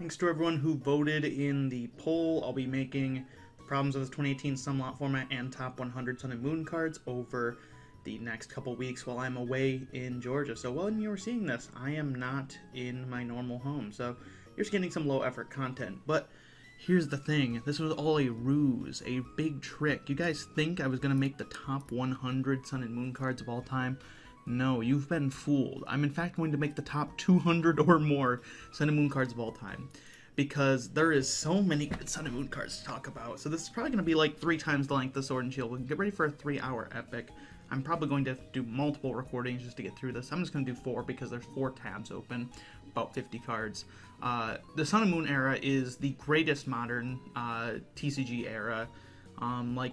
Thanks to everyone who voted in the poll. I'll be making problems with the 2018 Sunlot format and top 100 Sun and Moon cards over the next couple weeks while I'm away in Georgia. So when you're seeing this, I am not in my normal home. So you're just getting some low effort content. But here's the thing. This was all a ruse, a big trick. You guys think I was going to make the top 100 Sun and Moon cards of all time? No, you've been fooled. I'm in fact going to make the top 200 or more Sun and Moon cards of all time, because there is so many good Sun and Moon cards to talk about. So this is probably going to be like 3 times the length of Sword and Shield. We can get ready for a 3-hour epic. I'm probably going to do multiple recordings just to get through this. I'm just going to do 4 because there's 4 tabs open, about 50 cards. The Sun and Moon era is the greatest modern TCG era.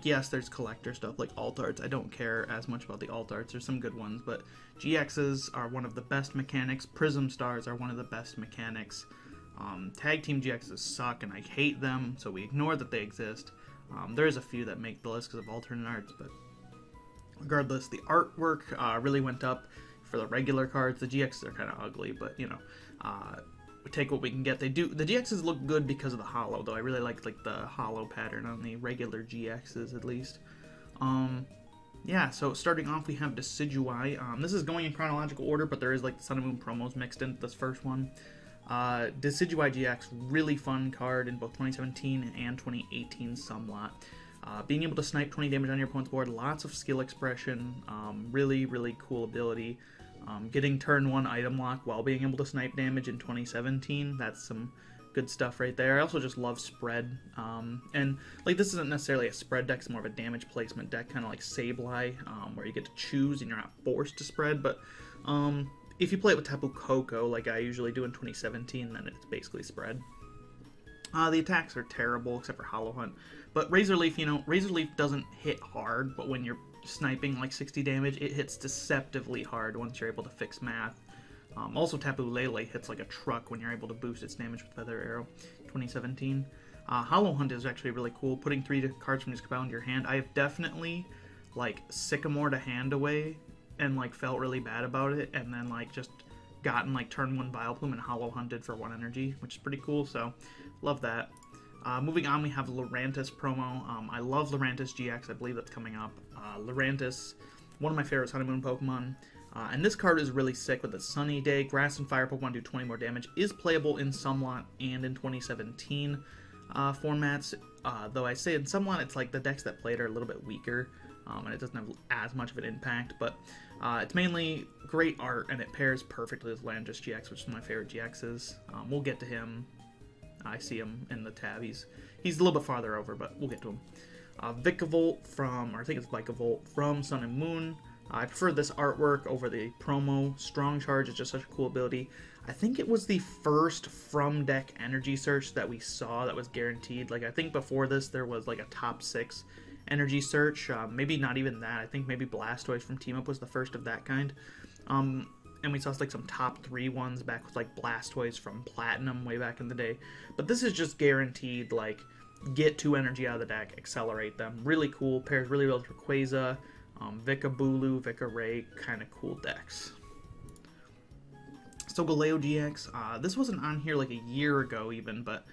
Yes, there's collector stuff like alt arts. I don't care as much about the alt arts. There's some good ones, but GXs are one of the best mechanics. Prism Stars are one of the best mechanics. Tag Team GXs suck, and I hate them, so we ignore that they exist. There's a few that make the list because of alternate arts, but regardless, the artwork really went up for the regular cards. The GXs are kind of ugly, but, you know, we take what we can get. The GXs look good because of the holo, though. I really like the holo pattern on the regular GXs, at least. Yeah, so starting off, we have Decidueye. This is going in chronological order, but there is, like, the Sun and Moon promos mixed into this first one. Decidueye GX, really fun card in both 2017 and 2018 Sunlot. Being able to snipe 20 damage on your opponent's board, lots of skill expression, really, really cool ability. Getting turn 1 item lock while being able to snipe damage in 2017, that's some good stuff right there. I also just love spread, and like this isn't necessarily a spread deck, it's more of a damage placement deck, kind of like Sableye, where you get to choose and you're not forced to spread, but if you play it with Tapu Koko, like I usually do in 2017, then it's basically spread. The attacks are terrible, except for Hollow Hunt. But Razor Leaf, you know, Razor Leaf doesn't hit hard, but when you're sniping like 60 damage, it hits deceptively hard once you're able to fix math. Also, Tapu Lele hits like a truck when you're able to boost its damage with Feather Arrow, 2017. Hollow Hunt is actually really cool, putting 3 cards from your pile into your hand. I have definitely, like, Sycamore to hand away and, like, felt really bad about it, and then, like, just gotten, like, turn 1 Vileplume and Hollow Hunted for 1 energy, which is pretty cool, so love that. Moving on, we have Lurantis promo. I love Lurantis GX. I believe that's coming up. Lurantis, one of my favorite Sun and Moon Pokemon. And this card is really sick with the Sunny Day. Grass and Fire Pokemon do 20 more damage. Is playable in Sunlot and in 2017 formats. Though I say in Sunlot, it's like the decks that played are a little bit weaker. And it doesn't have as much of an impact. But it's mainly great art, and it pairs perfectly with Lurantis GX, which is one of my favorite GXs. We'll get to him. I see him in the tab. He's a little bit farther over, but we'll get to him. Vikavolt from, or I think it's Vikavolt from Sun and Moon. I prefer this artwork over the promo. Strong Charge is just such a cool ability. I think it was the first from deck energy search that we saw that was guaranteed. Like, I think before this there was like a top 6 energy search. Maybe not even that. I think maybe Blastoise from Team Up was the first of that kind. And we saw like some top 3 ones back with like Blastoise from Platinum way back in the day. But this is just guaranteed, like, get 2 energy out of the deck, accelerate them. Really cool, pairs really well with Rayquaza, Vikabulu, Vikaray, kind of cool decks. Solgaleo GX, this wasn't on here like a year ago even, but,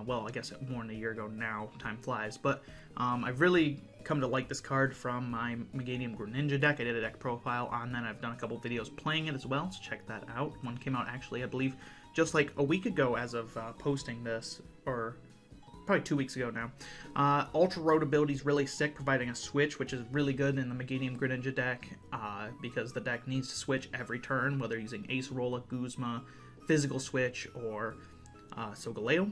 well, I guess more than a year ago now, time flies. But I've really come to like this card from my Meganium Greninja deck. I did a deck profile on that. I've done a couple videos playing it as well, so check that out. One came out actually, I believe, just like a week ago as of posting this, or probably 2 weeks ago now. Ultra Road ability is really sick, providing a switch, which is really good in the Meganium Greninja deck, because the deck needs to switch every turn, whether using Acerola, Guzma, Physical Switch, or Solgaleo.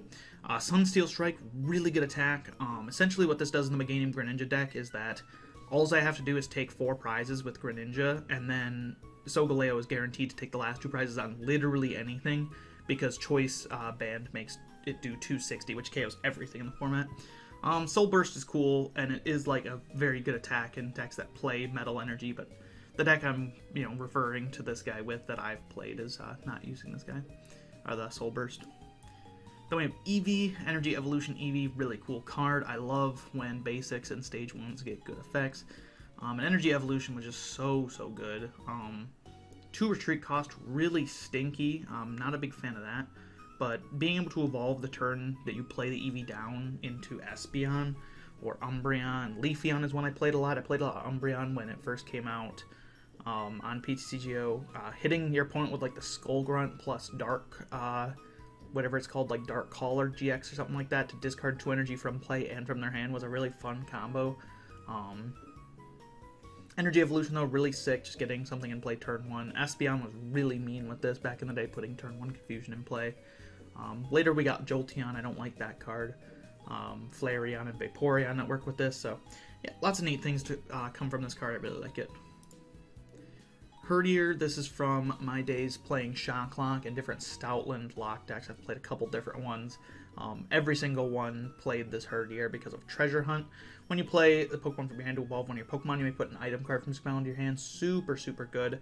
Sunsteel Strike, really good attack. Essentially what this does in the Meganium Greninja deck is that all I have to do is take 4 prizes with Greninja, and then Solgaleo is guaranteed to take the last 2 prizes on literally anything, because Choice Band makes it do 260, which KOs everything in the format. Soul Burst is cool, and it is like a very good attack in decks that play Metal Energy, but the deck I'm, you know, referring to this guy with that I've played is not using this guy, or the Soul Burst. Then we have Eevee, Energy Evolution Eevee, really cool card. I love when basics and stage 1s get good effects. And Energy Evolution was just so good. 2 retreat cost, really stinky. Not a big fan of that. but being able to evolve the turn that you play the EV down into Espeon or Umbreon. Leafeon is one I played a lot. I played a lot of Umbreon when it first came out on PTCGO. Hitting your opponent with like the Skull Grunt plus Dark, whatever it's called, like Dark Caller GX or something like that, to discard 2 energy from play and from their hand was a really fun combo. Energy Evolution, though, really sick, just getting something in play turn 1. Espeon was really mean with this back in the day, putting turn 1 Confusion in play. Later we got Jolteon, I don't like that card. Flareon and Vaporeon that work with this, so yeah, lots of neat things to come from this card. I really like it. Herdier, this is from my days playing Shocklock and different Stoutland lock decks. I've played a couple different ones. Every single one played this Herdier because of Treasure Hunt. When you play the Pokemon from your hand to evolve one of your Pokemon, you may put an item card from spell into your hand. Super, super good.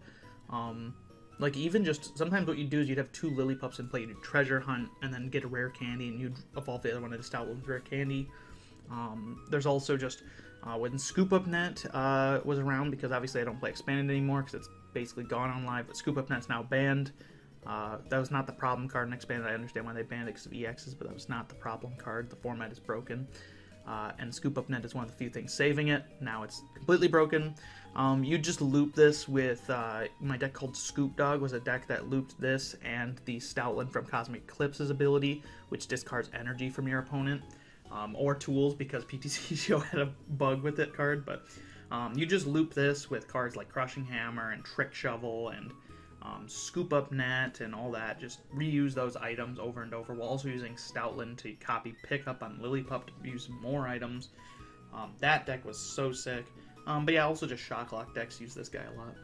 Like, even just, sometimes what you do is you'd have 2 Lillipups in play. You'd Treasure Hunt and then get a rare candy, and you'd evolve the other one into Stoutland's rare candy. There's also just, when Scoop Up Net was around, because obviously I don't play Expanded anymore, because it's basically gone on live, but Scoop Up Net's now banned. That was not the problem card in Expanded. I understand why they banned it because of EXs, but that was not the problem card. The format is broken. And Scoop Up Net is one of the few things saving it. Now it's completely broken. You just loop this with, my deck called Scoop Dog was a deck that looped this and the Stoutland from Cosmic Eclipse's ability, which discards energy from your opponent, or tools, because PTCGO had a bug with that card, but you just loop this with cards like Crushing Hammer and Trick Shovel and Scoop Up Net and all that. Just reuse those items over and over, while also using Stoutland to copy Pickup on Lillipup to use more items. That deck was so sick. But yeah, also just Shocklock decks use this guy a lot.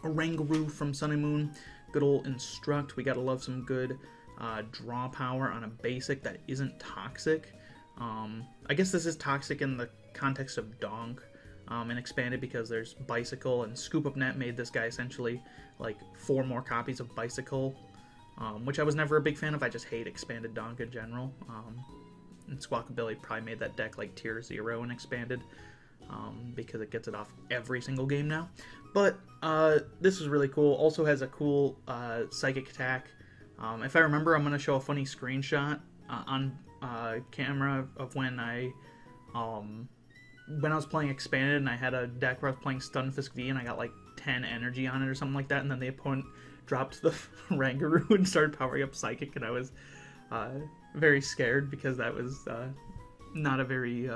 Oranguru from Sun and Moon. Good old Instruct. We gotta love some good draw power on a basic that isn't toxic. I guess this is toxic in the context of Donk. And Expanded, because there's Bicycle, and Scoop Up Net made this guy essentially like 4 more copies of Bicycle, which I was never a big fan of. I just hate Expanded Donk in general. And Squawkabilly probably made that deck like tier 0 in Expanded, because it gets it off every single game now. But this is really cool. Also has a cool Psychic Attack. If I remember, I'm going to show a funny screenshot on camera of when I was playing Expanded and I had a deck where I was playing Stunfisk V and I got like 10 energy on it or something like that, and then the opponent dropped the Rangaroo and started powering up Psychic, and I was very scared because that was not a very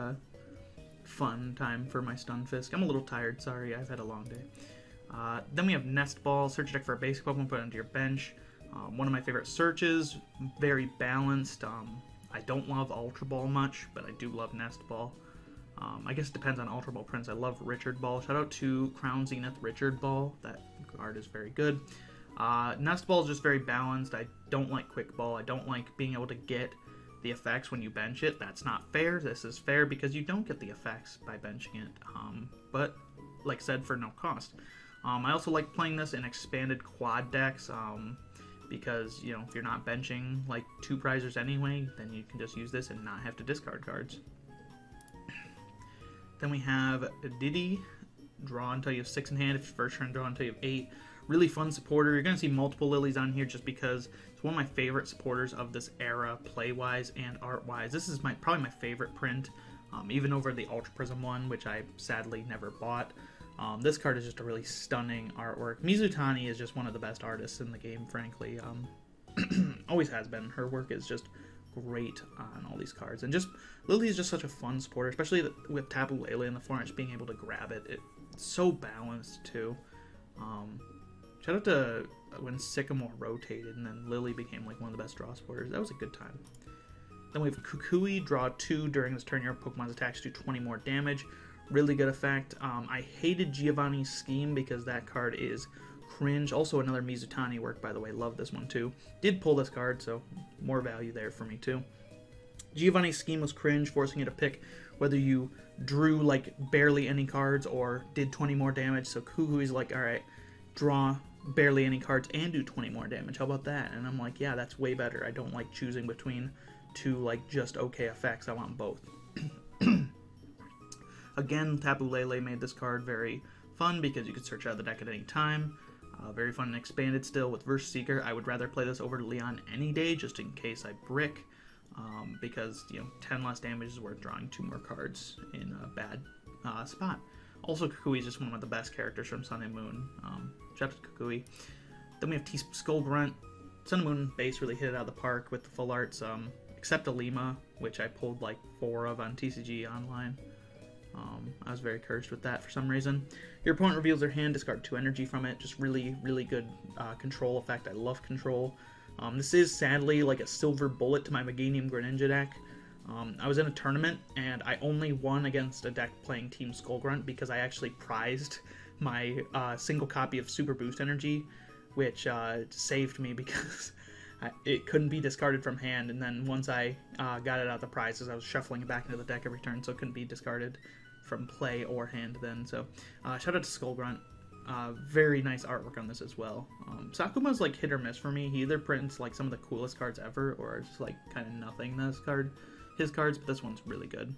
fun time for my Stunfisk. I'm a little tired, sorry, I've had a long day. Then we have Nest Ball. Search a deck for a basic Pokemon, put it onto your bench. One of my favorite searches, very balanced. I don't love Ultra Ball much, but I do love Nest Ball. I guess it depends on Ultra Ball Prince. I love Richard Ball. Shout out to Crown Zenith Richard Ball. That card is very good. Nest Ball is just very balanced. I don't like Quick Ball. I don't like being able to get the effects when you bench it. That's not fair. This is fair because you don't get the effects by benching it. But, like I said, for no cost. I also like playing this in Expanded quad decks, because, you know, if you're not benching like 2 prizers anyway, then you can just use this and not have to discard cards. Then we have Diddy, draw until you have 6 in hand. If your first turn, draw until you have 8. Really fun supporter. You're going to see multiple lilies on here just because it's one of my favorite supporters of this era, play-wise and art-wise. This is probably my favorite print, even over the Ultra Prism one, which I sadly never bought. This card is just a really stunning artwork. Mizutani is just one of the best artists in the game, frankly. Always has been. Her work is just great on all these cards, and just Lily is just such a fun supporter, especially with Tapu Lele in the format. Just being able to grab it, it's so balanced too. Shout out to when Sycamore rotated and then Lily became like one of the best draw supporters. That was a good time. Then we have Kukui, draw 2 during this turn. Your Pokemon's attacks do 20 more damage. Really good effect. I hated Giovanni's Scheme because that card is cringe. Also another Mizutani work, by the way. Love this one too. Did pull this card, so more value there for me too. Giovanni's Scheme was cringe, forcing you to pick whether you drew like barely any cards or did 20 more damage. So Kukui's like, alright, draw barely any cards and do 20 more damage. How about that? And I'm like, yeah, that's way better. I don't like choosing between 2 like just okay effects. I want both. Again, Tapu Lele made this card very fun because you could search out the deck at any time. Very fun and expanded still with Versus Seeker. I would rather play this over Leon any day, just in case I brick, because 10 less damage is worth drawing 2 more cards in a bad spot. Also, Kukui is just one of the best characters from Sun and Moon. Shout out to Kukui. Then we have Skull Grunt. Sun and Moon base really hit it out of the park with the full arts, except Alima, which I pulled like 4 of on TCG Online. I was very cursed with that for some reason. Your opponent reveals their hand, discard 2 energy from it. Just really, really good control effect. I love control. This is sadly like a silver bullet to my Meganium Greninja deck. I was in a tournament and I only won against a deck playing Team Skullgrunt because I actually prized my single copy of Super Boost Energy, which saved me because it couldn't be discarded from hand. And then once I got it out of the prizes, I was shuffling it back into the deck every turn, so it couldn't be discarded from play or hand then. So shout out to Skullgrunt. Very nice artwork on this as well. Sakuma's like hit or miss for me. He either prints like some of the coolest cards ever or just like kind of nothingness his cards, but this one's really good.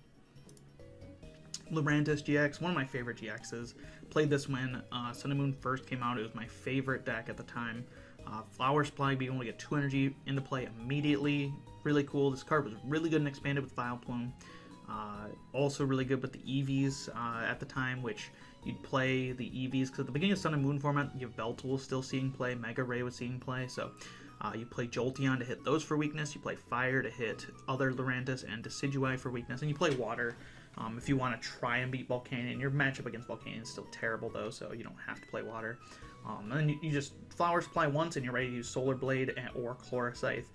Lurantis GX, one of my favorite GXs. Played this when Sun and Moon first came out. It was my favorite deck at the time. Flower Supply, being able to get 2 energy into play immediately. Really cool. This card was really good and expanded with Vileplume. Also really good with the EVs at the time, which you'd play the EVs, because at the beginning of Sun and Moon format, you have Beltul still seeing play, Mega Ray was seeing play, so you play Jolteon to hit those for weakness, you play Fire to hit other Lurantis and Decidueye for weakness, and you play Water if you want to try and beat Volcanion. Your matchup against Volcanion is still terrible though, so you don't have to play Water. And then you just Flower Supply once and you're ready to use Solar Blade or Chloroscythe.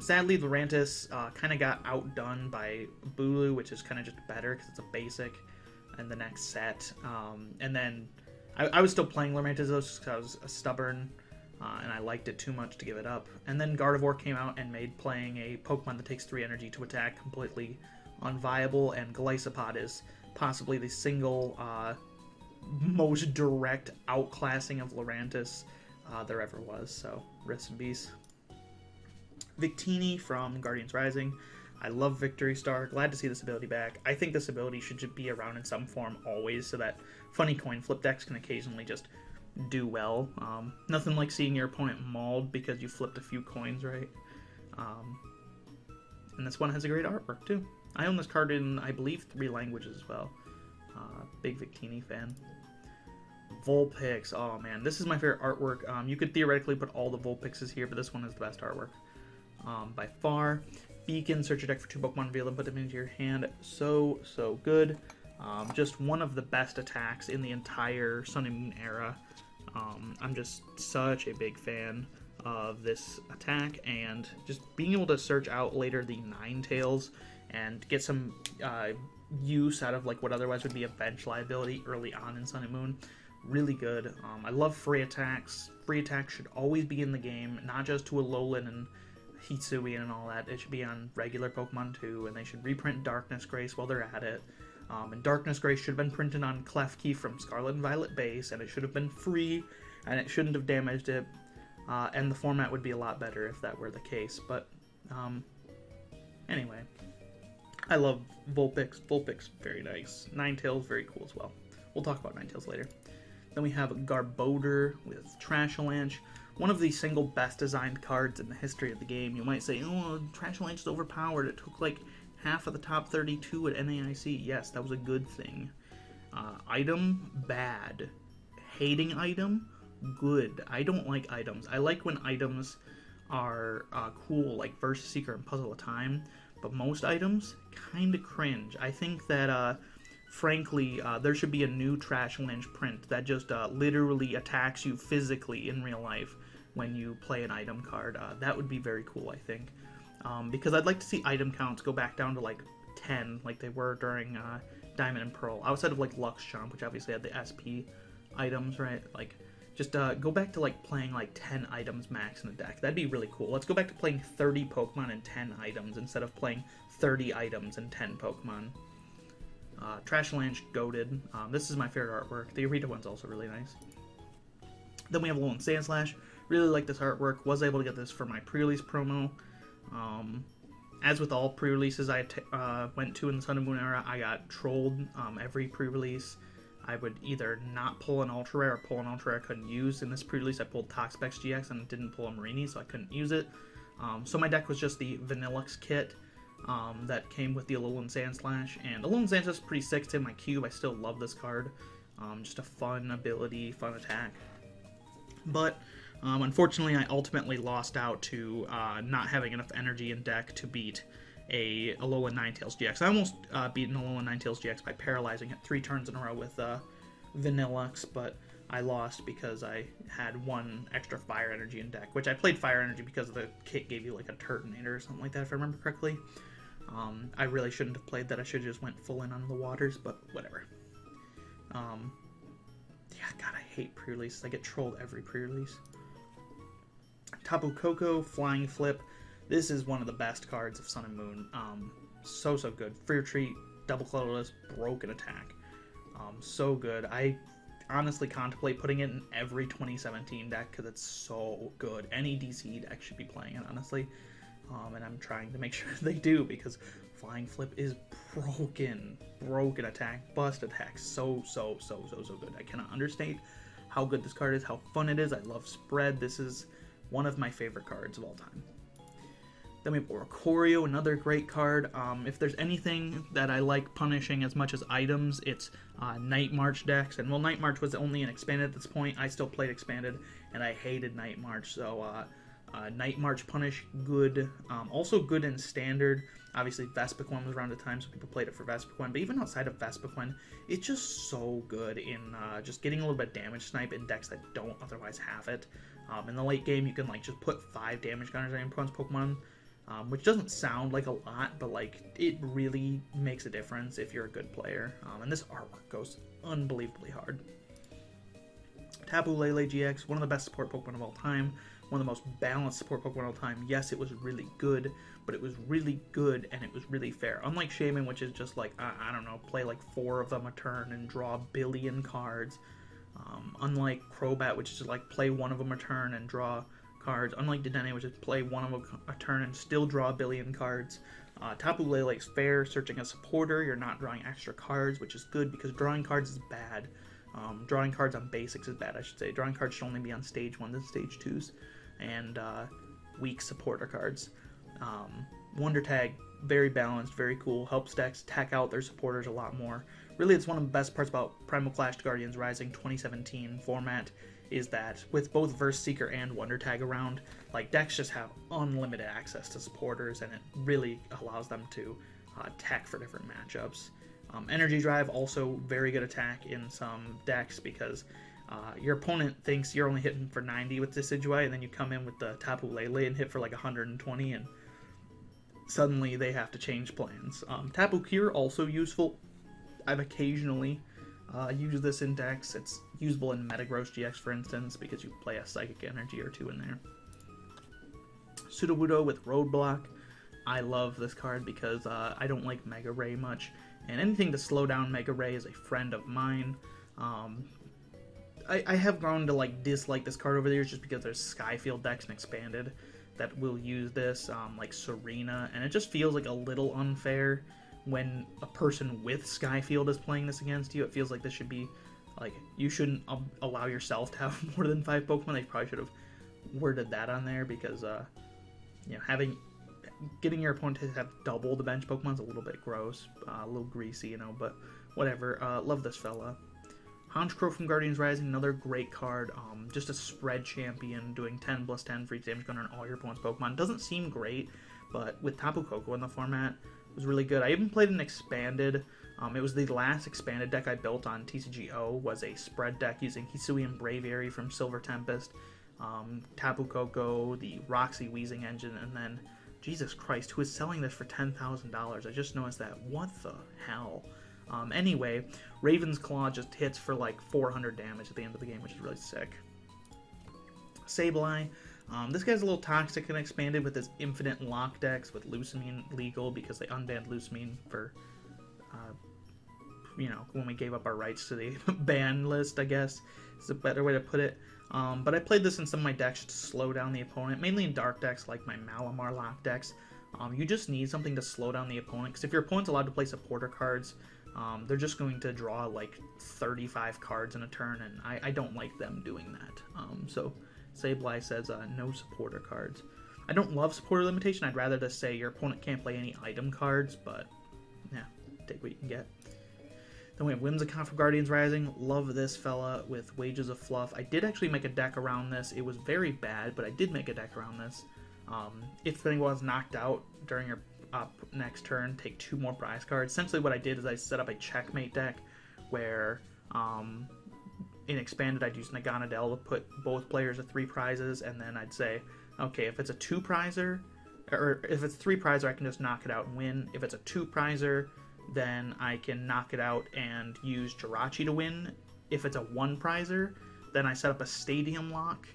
Sadly, Lurantis kind of got outdone by Bulu, which is kind of just better because it's a basic in the next set. And then I was still playing Lurantis though, just because I was stubborn and I liked it too much to give it up. And then Gardevoir came out and made playing a Pokemon that takes 3 energy to attack completely unviable, and Gliscopod is possibly the single most direct outclassing of Lurantis there ever was, so rest in peace. Victini from Guardians Rising. I love Victory Star. Glad to see this ability back. I think this ability should just be around in some form always, so that funny coin flip decks can occasionally just do well. Nothing like seeing your opponent mauled because you flipped a few coins, right? And this one has a great artwork too. I own this card in, I believe, 3 languages as well. Big Victini fan. Vulpix. Oh man, this is my favorite artwork. You could theoretically put all the Vulpixes here, but this one is the best artwork by far. Beacon, search your deck for 2 Pokemon, reveal them, put them into your hand. So good. Just one of the best attacks in the entire Sun and Moon era. I'm just such a big fan of this attack, and just being able to search out later the Ninetales and get some use out of like what otherwise would be a bench liability early on in Sun and Moon. Really good. I love free attacks. Free attacks should always be in the game, not just to Alolan and Hitsui and all that. It should be on regular Pokemon too, and they should reprint Darkness Grace while they're at it. And Darkness Grace should have been printed on Klefki from Scarlet and Violet base, and it should have been free, and it shouldn't have damaged it. And the format would be a lot better if that were the case. But anyway, I love Vulpix. Vulpix, very nice. Ninetales, very cool as well. We'll talk about Ninetales later. Then we have Garbodor with Trashalanche, one of the single best designed cards in the history of the game. You might say, oh, Trashalanche is overpowered. It took like half of the top 32 at NAIC. Yes, that was a good thing. Item, bad. Hating item, good. I don't like items. I like when items are cool, like Versus Seeker and Puzzle of Time, but most items, kind of cringe. I think that, frankly, there should be a new Trashalanche print that just literally attacks you physically in real life when you play an item card. That would be very cool, I think. Because I'd like to see item counts go back down to like 10, like they were during Diamond and Pearl, outside of like Luxchamp, which obviously had the SP items, right? Like, just go back to like playing like 10 items max in a deck. That'd be really cool. Let's go back to playing 30 Pokemon and 10 items instead of playing 30 items and 10 Pokemon. Trashalanche, goated. This is my favorite artwork. The Arita one's also really nice. Then we have Alolan Sandslash. Really like this artwork. Was able to get this for my pre-release promo. As with all pre-releases I went to in the Sun and Moon era, I got trolled every pre-release. I would either not pull an ultra rare or pull an ultra rare I couldn't use. In this pre-release, I pulled Toxapex GX and didn't pull a Marini, so I couldn't use it. So my deck was just the Vanillux kit that came with the Alolan Sandslash, and Alolan Sandslash is pretty sick. It's in my cube. I still love this card. Just a fun ability, fun attack. But unfortunately, I ultimately lost out to not having enough energy in deck to beat a Alolan Ninetales GX. I almost beat an Alolan Ninetales GX by paralyzing it 3 turns in a row with Vanillux, but I lost because I had 1 extra fire energy in deck, which I played fire energy because the kit gave you like a Turtonator or something like that, if I remember correctly. I really shouldn't have played that. I should have just went full in on the waters, but whatever. Yeah, God, I hate pre-releases. I get trolled every pre-release. Tapu Koko, Flying Flip. This is one of the best cards of Sun and Moon. So good. Free Retreat, Double Colorless, Broken Attack. So good. I honestly contemplate putting it in every 2017 deck because it's so good. Any DC deck should be playing it, honestly. And I'm trying to make sure they do because Flying Flip is broken. Broken Attack, Bust Attack. So good. I cannot understate how good this card is, how fun it is. I love Spread. This is one of my favorite cards of all time. Then we have Oricorio, another great card. If there's anything that I like punishing as much as items, it's Night March decks. And while Night March was only an expanded at this point, I still played expanded, and I hated Night March. So Night March punish, good. Also good in standard. Obviously, Vespiquen was around the time, so people played it for Vespiquen. But even outside of Vespiquen, it's just so good in just getting a little bit of damage snipe in decks that don't otherwise have it. In the late game, you can like just put 5 damage counters on your opponent's Pokemon. Which doesn't sound like a lot, but like it really makes a difference if you're a good player. And this artwork goes unbelievably hard. Tapu Lele GX, one of the best support Pokemon of all time, one of the most balanced support Pokemon of all time. Yes, it was really good, but it was really good and it was really fair. Unlike Shaman, which is just like, I don't know, play like 4 of them a turn and draw a billion cards. Unlike Crobat, which is just like play 1 of them a turn and draw cards. Unlike Dedenne, which is play 1 of a turn and still draw a billion cards. Tapu Lele is fair. Searching a supporter, you're not drawing extra cards, which is good because drawing cards is bad. Drawing cards on basics is bad, I should say. Drawing cards should only be on stage 1s and stage 2s. And weak supporter cards. Wonder Tag, very balanced, very cool. Helps decks tack out their supporters a lot more. Really, it's one of the best parts about Primal Clash Guardians Rising 2017 format is that with both Verse Seeker and Wonder Tag around, like decks just have unlimited access to supporters, and it really allows them to attack for different matchups. Energy Drive, also very good attack in some decks because your opponent thinks you're only hitting for 90 with Decidueye, and then you come in with the Tapu Lele and hit for like 120, and suddenly they have to change plans. Tapu Cure, also useful. I've occasionally used this in decks. It's usable in Metagross GX, for instance, because you play a Psychic Energy or 2 in there. Sudowoodo with Roadblock. I love this card because I don't like Mega Ray much, and anything to slow down Mega Ray is a friend of mine. I have grown to like dislike this card over the years just because there's Skyfield decks and Expanded that will use this, like Serena, and it just feels like a little unfair when a person with Skyfield is playing this against you. It feels like this should be, like, you shouldn't allow yourself to have more than 5 Pokemon. They probably should have worded that on there because, you know, getting your opponent to have double the bench Pokemon is a little bit gross, a little greasy, you know, but whatever. Love this fella. Honchkrow from Guardians Rising, another great card. Just a spread champion doing 10 plus 10 free damage gun on all your opponent's Pokemon. Doesn't seem great, but with Tapu Koko in the format, it was really good. I even played an Expanded. It was the last Expanded deck I built on TCGO, was a spread deck using Hisuian Braviary from Silver Tempest, Tapu Koko, the Roxy Weezing engine, and then, Jesus Christ, who is selling this for $10,000? I just noticed that. What the hell? Anyway, Raven's Claw just hits for like 400 damage at the end of the game, which is really sick. Sableye. This guy's a little toxic and expanded with his infinite lock decks with Lusamine legal because they unbanned Lusamine for, you know, when we gave up our rights to the ban list, I guess is a better way to put it. But I played this in some of my decks to slow down the opponent, mainly in dark decks like my Malamar lock decks. You just need something to slow down the opponent, because if your opponent's allowed to play supporter cards, they're just going to draw like 35 cards in a turn, and I don't like them doing that. So Sableye says no supporter cards. I don't love supporter limitation. I'd rather just say your opponent can't play any item cards, but yeah, take what you can get. Then we have Whimsicott for Guardians Rising. Love this fella with Wages of Fluff. I did actually make a deck around this. It was very bad, but I did make a deck around this. If anyone was knocked out during your next turn, take 2 more prize cards. Essentially what I did is I set up a checkmate deck where in Expanded I'd use Naganadel to put both players at 3 prizes, and then I'd say, okay, if it's a 2-prizer, or if it's 3-prizer, I can just knock it out and win. If it's a 2-prizer, then I can knock it out and use Jirachi to win. If it's a 1-prizer, then I set up a Stadium Lock,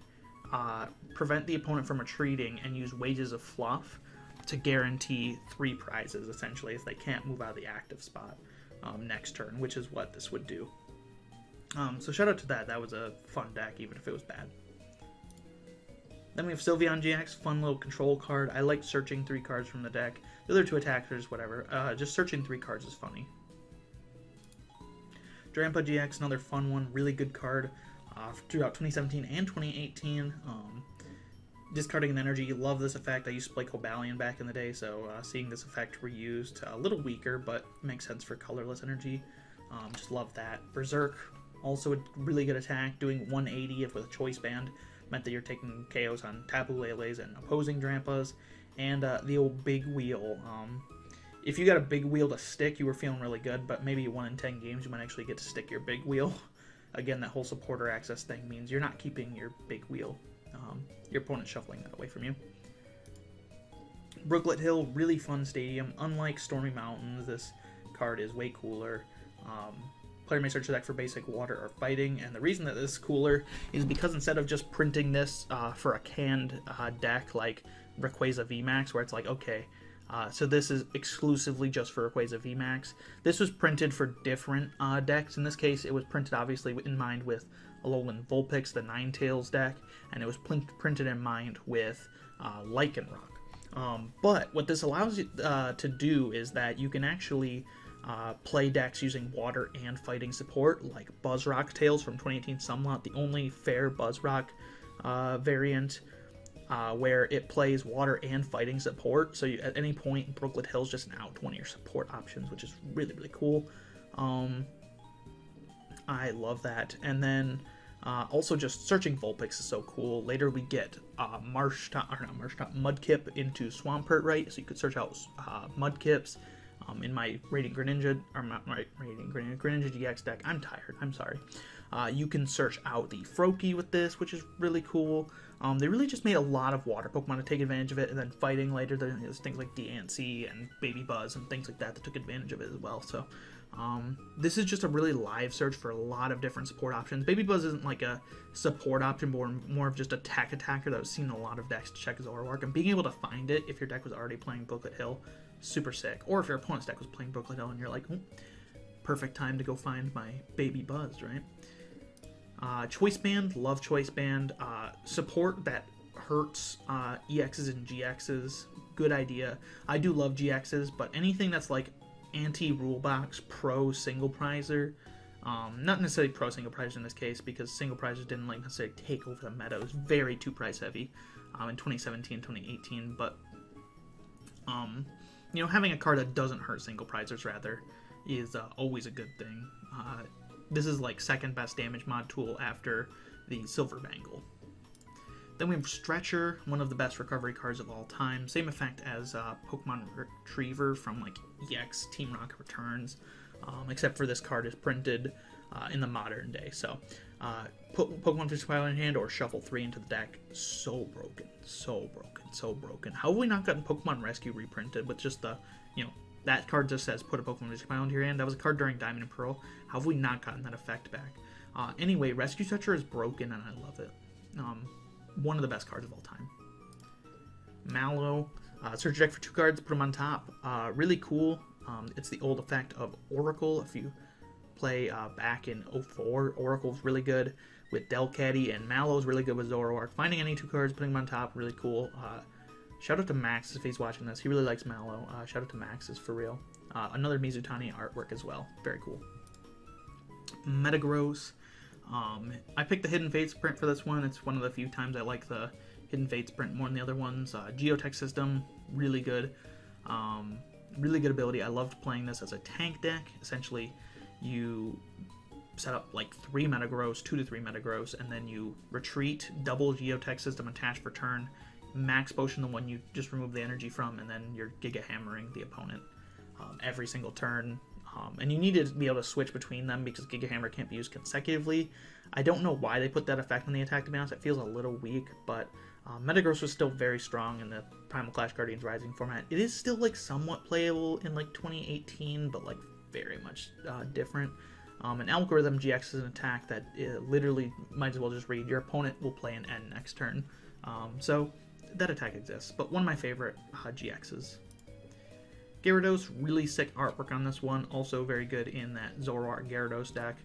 prevent the opponent from retreating, and use Wages of Fluff to guarantee 3 prizes, essentially, if they can't move out of the active spot next turn, which is what this would do. So shout out to that. That was a fun deck, even if it was bad. Then we have Sylveon GX, fun little control card. I like searching 3 cards from the deck. The other 2 attackers, whatever. Just searching 3 cards is funny. Drampa GX, another fun one. Really good card throughout 2017 and 2018. Discarding an energy. Love this effect. I used to play Cobalion back in the day, so seeing this effect reused, a little weaker, but makes sense for colorless energy. Just love that. Berserk, also a really good attack. Doing 180 with a Choice Band meant that you're taking KOs on Tapu Leles and opposing Drampas. And the old Big Wheel. If you got a Big Wheel to stick, you were feeling really good, but maybe 1 in 10 games you might actually get to stick your Big Wheel. Again, that whole supporter access thing means you're not keeping your Big Wheel. Your opponent's shuffling that away from you. Brooklet Hill, really fun stadium. Unlike Stormy Mountains, this card is way cooler. Player may search the deck for basic water or fighting, and the reason that this is cooler is because instead of just printing this for a canned deck like Rayquaza VMAX, where it's like, okay, so this is exclusively just for Rayquaza VMAX. This was printed for different decks. In this case, it was printed obviously in mind with Alolan Vulpix, the Ninetales deck, and it was printed in mind with Lycanroc. But what this allows you to do is that you can actually play decks using water and fighting support, like Buzzrock Tails from 2018 Sunlot, the only fair Buzzrock variant where it plays water and fighting support. So at any point, Brooklet Hill's just out one of your support options, which is really, really cool. I love that. And then also just searching Vulpix is so cool. Later we get Mudkip into Swampert, right? So you could search out Mudkips. In my Radiant Greninja, or my Greninja GX deck. I'm tired, I'm sorry. You can search out the Froakie with this, which is really cool. They really just made a lot of water Pokemon to take advantage of it, and then fighting later, there's things like Diancie and Baby Buzz and things like that that took advantage of it as well. So this is just a really live search for a lot of different support options. Baby Buzz isn't like a support option, but more of just a attacker that was seen in a lot of decks to check Zoroark, and being able to find it if your deck was already playing Brooklet Hill, super sick. Or if your opponent's deck was playing Brooklet Hill and you're like, oh, perfect time to go find my Baby Buzz, right? Choice Band, love Choice Band. Support that hurts EXs and GXs, good idea. I do love GXs, but anything that's like anti-rule box, pro single prizer, not necessarily pro single prizer in this case, because single prizers didn't like necessarily take over the meta. It was very 2-price heavy in 2017, 2018, but you know, having a card that doesn't hurt single prizers rather is always a good thing. This is like second best damage mod tool after the Silver Bangle. Then we have Stretcher, one of the best recovery cards of all time. Same effect as Pokemon Retriever from like EX Team Rocket Returns, except for this card is printed in the modern day. So put Pokemon Fish Pile in hand or shuffle 3 into the deck. So broken, so broken, so broken. How have we not gotten Pokemon Rescue reprinted with just the, you know, that card just says put a Pokemon Fish Pile into your hand? That was a card during Diamond and Pearl. How have we not gotten that effect back? Anyway, Rescue Stretcher is broken and I love it. One of the best cards of all time. Mallow, search your deck for 2 cards, put them on top. Really cool. It's the old effect of Oracle. If you play back in 04, Oracle's really good with Delcatty, and Mallow's really good with Zoroark. Finding any 2 cards, putting them on top, really cool. Shout out to Max if he's watching this. He really likes Mallow. Shout out to Max, is for real. Another Mizutani artwork as well. Very cool. Metagross. I picked the Hidden Fates print for this one. It's one of the few times I like the Hidden Fates print more than the other ones. Geotech system, really good. Really good ability. I loved playing this as a tank deck. Essentially, you set up like 3 Metagross, 2 to 3 Metagross, and then you retreat, double Geotech system attached for turn, max potion the one you just remove the energy from, and then you're Giga Hammering the opponent every single turn. And you need to be able to switch between them because Giga Hammer can't be used consecutively. I don't know why they put that effect on the attack, to be honest. It feels a little weak, but Metagross was still very strong in the Primal Clash Guardians Rising format. It is still like somewhat playable in like 2018, but like very much different. An Algorithm GX is an attack that literally might as well just read your opponent will play an N next turn. So that attack exists, but one of my favorite GXs. Gyarados, really sick artwork on this one. Also very good in that Zoroark Gyarados deck.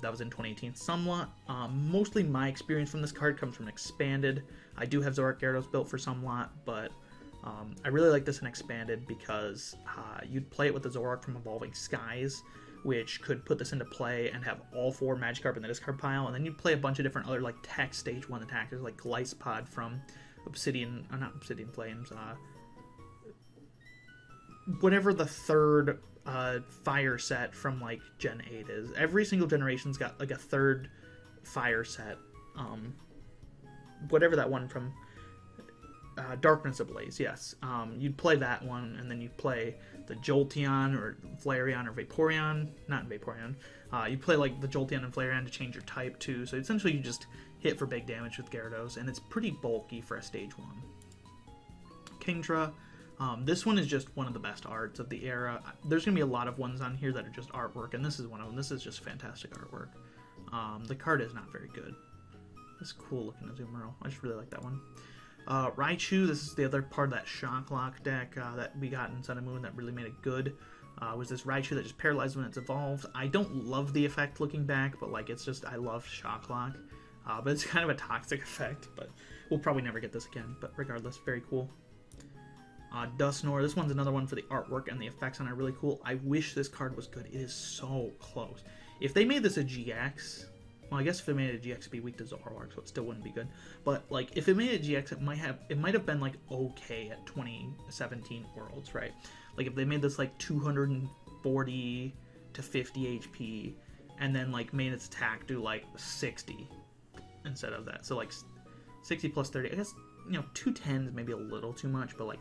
That was in 2018 somewhat. Mostly my experience from this card comes from Expanded. I do have Zoroark Gyarados built for somewhat, but I really like this in Expanded because you'd play it with the Zoroark from Evolving Skies, which could put this into play and have all 4 Magikarp in the discard pile, and then you'd play a bunch of different other like tech stage 1 attackers like Glycepod from not Obsidian Flames, whatever the third fire set from like Gen 8 is. Every single generation's got like a third fire set. Whatever that one from Darkness Ablaze, yes. You'd play that one, and then you'd play the Jolteon or Flareon or Vaporeon. Not Vaporeon. You'd play like the Jolteon and Flareon to change your type too. So essentially you just hit for big damage with Gyarados, and it's pretty bulky for a stage 1. Kingdra. This one is just one of the best arts of the era. There's going to be a lot of ones on here that are just artwork, and this is one of them. This is just fantastic artwork. The card is not very good. It's cool looking Azumarill. I just really like that one. Raichu, this is the other part of that Shock Lock deck that we got in Sun and Moon that really made it good. Was this Raichu that just paralyzed when it's evolved. I don't love the effect looking back, but like it's just, I love Shock Lock. But it's kind of a toxic effect, but we'll probably never get this again. But regardless, very cool. Dusknoir, this one's another one for the artwork and the effects on it are really cool. I wish this card was good. It is so close. If they made this a GX, well, I guess if they made it a GX, it'd be weak to Zoroark, so it still wouldn't be good. But like, if it made it a GX, it might have been like okay at 2017 Worlds, right? Like if they made this like 240 to 50 HP, and then like made its attack do like 60 instead of that. So like 60 plus 30, I guess. You know, 210 is maybe a little too much, but like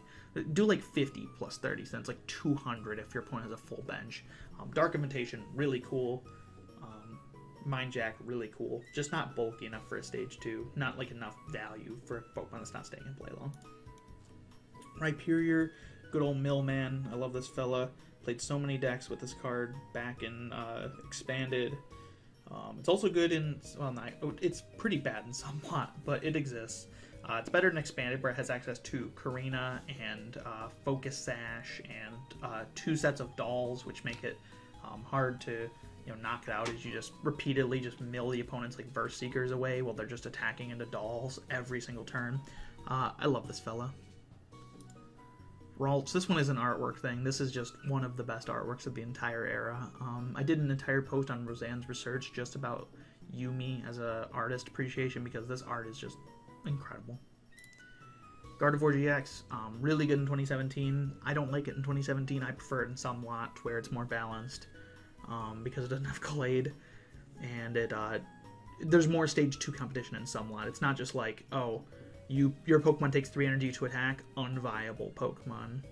do like 50 plus 30 cents, like 200 if your opponent has a full bench. Dark Invitation, really cool. Mind Jack, really cool. Just not bulky enough for a stage 2. Not like enough value for a Pokemon that's not staying in play long. Rhyperior, good old Millman. I love this fella. Played so many decks with this card back in Expanded. It's also good in, well, it's pretty bad in somewhat, but it exists. It's better than Expanded, where it has access to Karina and Focus Sash and 2 sets of dolls, which make it hard to knock it out as you just repeatedly just mill the opponent's like Verse Seekers away while they're just attacking into dolls every single turn. I love this fella. Ralts, this one is an artwork thing. This is just one of the best artworks of the entire era. I did an entire post on Roseanne's research just about Yumi as a artist appreciation because this art is just incredible. Gardevoir GX, really good in 2017. I don't like it in 2017. I prefer it in somewhat where it's more balanced because it doesn't have Glade, and there's more stage 2 competition in somewhat. It's not just like, oh, your Pokemon takes 3 energy to attack, unviable Pokemon,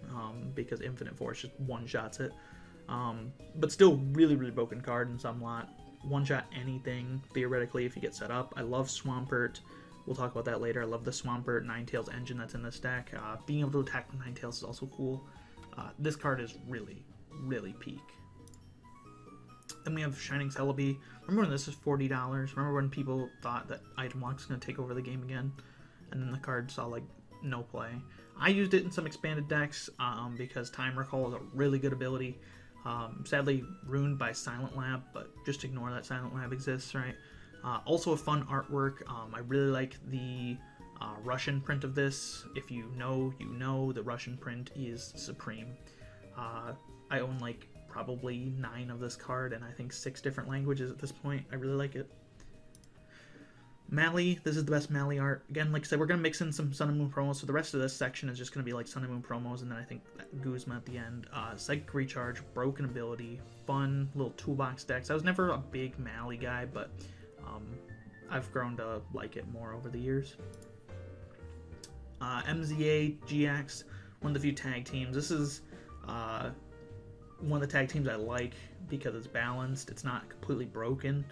because Infinite Force just one-shots it. But still really, really broken card in somewhat. One-shot anything, theoretically, if you get set up. I love Swampert. We'll talk about that later. I love the Swampert Ninetales engine that's in this deck. Being able to attack with Ninetales is also cool. This card is really, really peak. Then we have Shining Celebi. Remember when this was $40? Remember when people thought that Item Lock was going to take over the game again? And then the card saw, like, no play. I used it in some expanded decks because Time Recall is a really good ability. Sadly ruined by Silent Lab, but just ignore that Silent Lab exists, right? Also a fun artwork. I really like the Russian print of this, if you know, you know, the Russian print is supreme. I own like probably 9 of this card, and I think 6 different languages at this point. I really like it. Mali, this is the best Mali art. Again, like I said, we're going to mix in some Sun and Moon promos, so the rest of this section is just going to be like Sun and Moon promos, and then I think Guzma at the end. Psychic Recharge, Broken Ability, fun little toolbox decks. I was never a big Mali guy, but I've grown to like it more over the years. MZA GX, one of the few tag teams. This is one of the tag teams I like because it's balanced. It's not completely broken.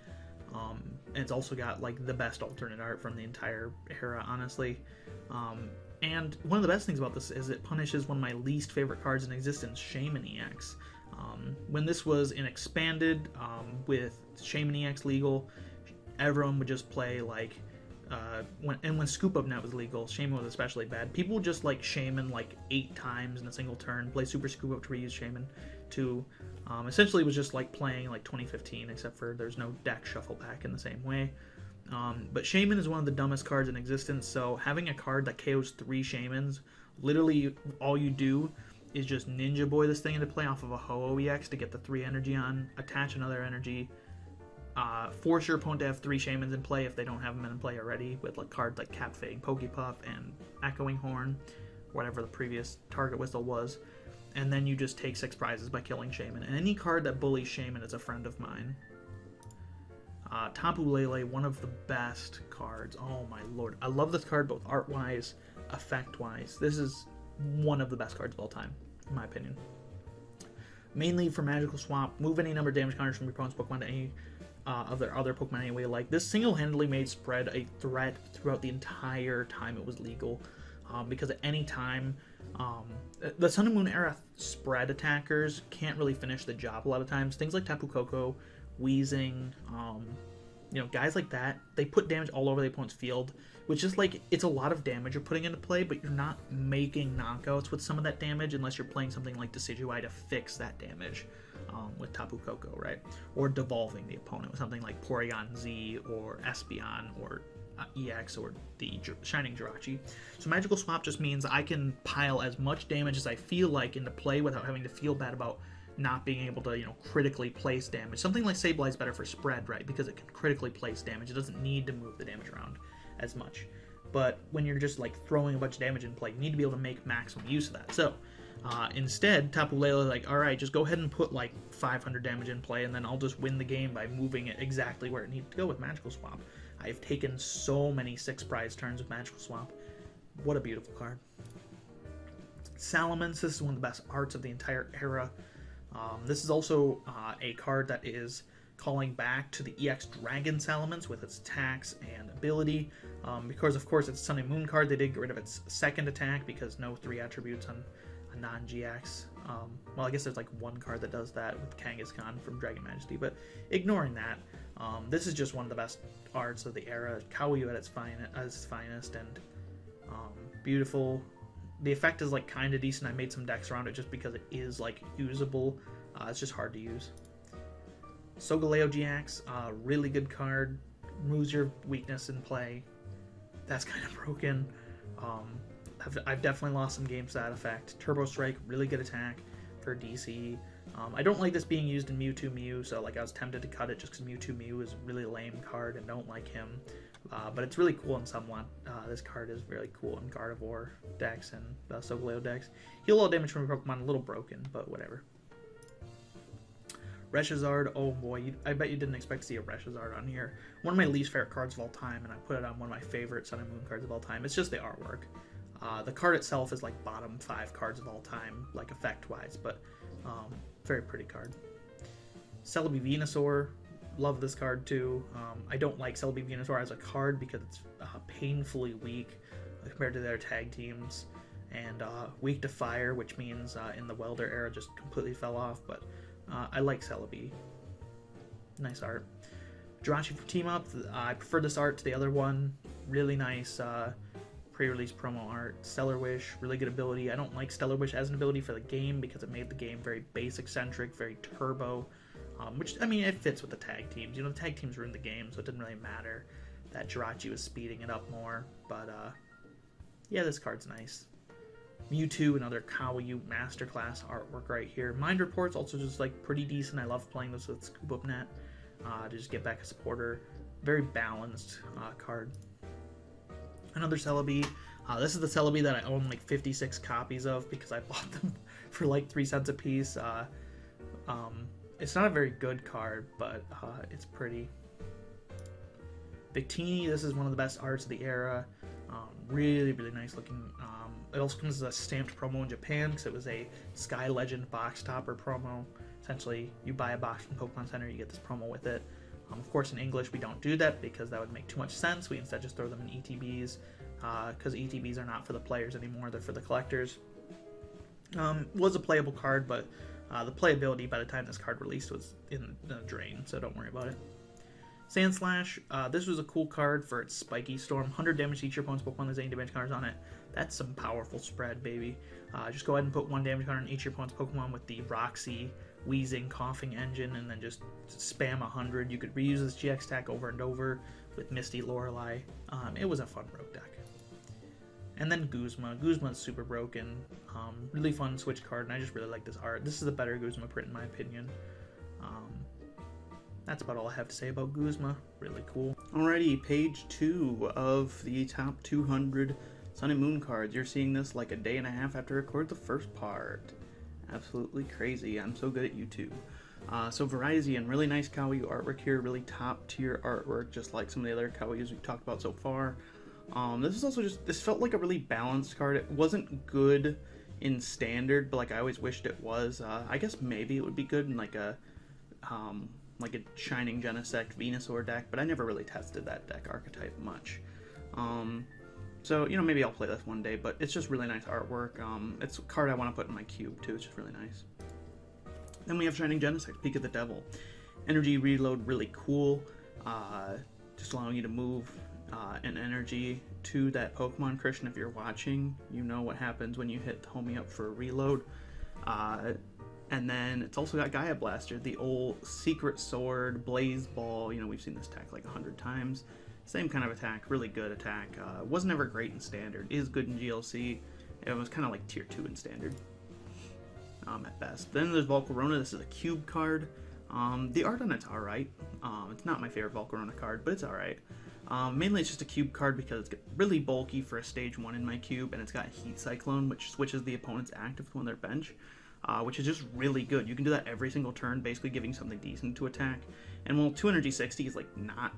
And it's also got like the best alternate art from the entire era, honestly. And one of the best things about this is it punishes one of my least favorite cards in existence, Shaman EX. When this was in expanded with Shaman EX legal, everyone would just play like when Scoop Up Net was legal, Shaman was especially bad. People would just like Shaman like 8 times in a single turn, play Super Scoop Up to reuse Shaman to essentially it was just like playing like 2015, except for there's no deck shuffle back in the same way. But Shaman is one of the dumbest cards in existence, so having a card that KOs 3 Shamans, literally all you do is just Ninja Boy this thing into play off of a Ho-Oh EX to get the 3 energy on, attach another energy, force your opponent to have 3 Shamans in play if they don't have them in play already, with like cards like Cap Fading Pokepuff and Echoing Horn, whatever the previous target whistle was, and then you just take 6 prizes by killing Shaman. And any card that bullies Shaman is a friend of mine. Tapu Lele, one of the best cards. Oh my lord. I love this card both art-wise, effect-wise. This is one of the best cards of all time, in my opinion. Mainly for Magical Swap, move any number of damage counters from your opponent's Pokemon to any of their other Pokemon any way you like. This single-handedly made Spread a threat throughout the entire time it was legal. Because at any time, the Sun and Moon era Spread attackers can't really finish the job a lot of times. Things like Tapu Koko, Weezing, guys like that, they put damage all over the opponent's field, which is like, it's a lot of damage you're putting into play, but you're not making knockouts with some of that damage unless you're playing something like Decidueye to fix that damage with Tapu Koko, right? Or devolving the opponent with something like Porygon Z or Espeon or EX or the Shining Jirachi. So Magical Swap just means I can pile as much damage as I feel like into play without having to feel bad about not being able to, critically place damage. Something like Sableye is better for Spread, right? Because it can critically place damage. It doesn't need to move the damage around as much. But when you're just like throwing a bunch of damage in play, you need to be able to make maximum use of that. So instead, Tapu Lele like, all right, just go ahead and put like 500 damage in play, and then I'll just win the game by moving it exactly where it needs to go with Magical Swap. I've taken so many 6 prize turns with Magical Swap. What a beautiful card. Salamence, this is one of the best arts of the entire era. This is also a card that is calling back to the EX Dragon Salamence with its attacks and ability. Because, of course, it's a Sun and Moon card, they did get rid of its second attack because no 3 attributes on a non-GX. Well, I guess there's like one card that does that with Kangaskhan from Dragon Majesty, but ignoring that, this is just one of the best arts of the era. Kawaii at its finest, and beautiful. The effect is like kind of decent. I made some decks around it just because it is like usable. It's just hard to use. Solgaleo GX, really good card. Moves your weakness in play. That's kind of broken. I've definitely lost some games to that effect. Turbo Strike, really good attack for DC. I don't like this being used in Mewtwo Mew, so like I was tempted to cut it just because Mewtwo Mew is a really lame card and don't like him. But it's really cool in somewhat. This card is really cool in Gardevoir decks and Solgaleo decks. Heal all damage from your Pokemon, a little broken, but whatever. Reshazard, oh boy, I bet you didn't expect to see a Reshazard on here. One of my least favorite cards of all time, and I put it on one of my favorite Sun and Moon cards of all time. It's just the artwork. The card itself is like bottom 5 cards of all time, like effect-wise, but very pretty card. Celebi Venusaur, love this card too. I don't like Celebi Venusaur as a card because it's painfully weak compared to their tag teams, and weak to fire, which means in the Welder era just completely fell off, but I like Celebi. Nice art. Jirachi from Team Up, I prefer this art to the other one. Really nice pre-release promo art. Stellar Wish, really good ability. I don't like Stellar Wish as an ability for the game because it made the game very basic-centric, very turbo, which, I mean, it fits with the tag teams. The tag teams ruined the game, so it didn't really matter that Jirachi was speeding it up more, but yeah, this card's nice. Mewtwo, another Kawaii Masterclass artwork right here. Mind Report's also just like pretty decent. I love playing this with Scoop Up Net to just get back a supporter. Very balanced card. Another Celebi. This is the Celebi that I own like 56 copies of because I bought them for like 3 cents a piece. It's not a very good card, but it's pretty. Victini, this is one of the best arts of the era. Really, really nice looking. It also comes as a stamped promo in Japan because it was a Sky Legend box topper promo. Essentially, you buy a box from Pokemon Center, you get this promo with it. Of course, in English, we don't do that because that would make too much sense. We instead just throw them in ETBs because ETBs are not for the players anymore, they're for the collectors. Was a playable card, but the playability by the time this card released was in the drain, so don't worry about it. Sandslash, this was a cool card for its Spiky Storm. 100 damage to each your opponent's Pokemon, there's any damage counters on it. That's some powerful spread, baby. Just go ahead and put 1 damage counter on each of your opponent's Pokemon with the Roxy, Wheezing, Coughing engine, and then just spam 100. You could reuse this GX attack over and over with Misty, Lorelei. It was a fun rogue deck. And then Guzma. Guzma is super broken. Really fun switch card, and I just really like this art. This is a better Guzma print in my opinion. That's about all I have to say about Guzma. Really cool. Alrighty, page 2 of the top 200 Sun and Moon cards. You're seeing this like a day and a half after I record the first part. Absolutely crazy. I'm so good at YouTube. So Virizion, really nice Kawaii artwork here. Really top tier artwork, just like some of the other Kawaiis we've talked about so far. This is also just, this felt like a really balanced card. It wasn't good in standard, but like I always wished it was. I guess maybe it would be good in like a Shining Genesect Venusaur deck, but I never really tested that deck archetype much. So, you know, maybe I'll play this one day, but it's just really nice artwork. It's a card I want to put in my cube, too. It's just really nice. Then we have Shining Genesect, Peak of the Devil. Energy reload, really cool. Just allowing you to move an energy to that Pokemon. Christian, if you're watching, you know what happens when you hit the homie up for a reload. And then it's also got Gaia Blaster, the old Secret Sword, Blaze Ball. You know, we've seen this attack like 100 times. Same kind of attack, really good attack. Was never great in Standard, is good in GLC. It was kind of like Tier 2 in Standard, at best. Then there's Volcarona. This is a cube card. The art on it's alright. It's not my favorite Volcarona card, but it's alright. Mainly it's just a cube card because it's really bulky for a stage 1 in my cube, and it's got Heat Cyclone, which switches the opponent's active to on their bench. Which is just really good. You can do that every single turn, basically giving something decent to attack. And while 2 energy 60 is like not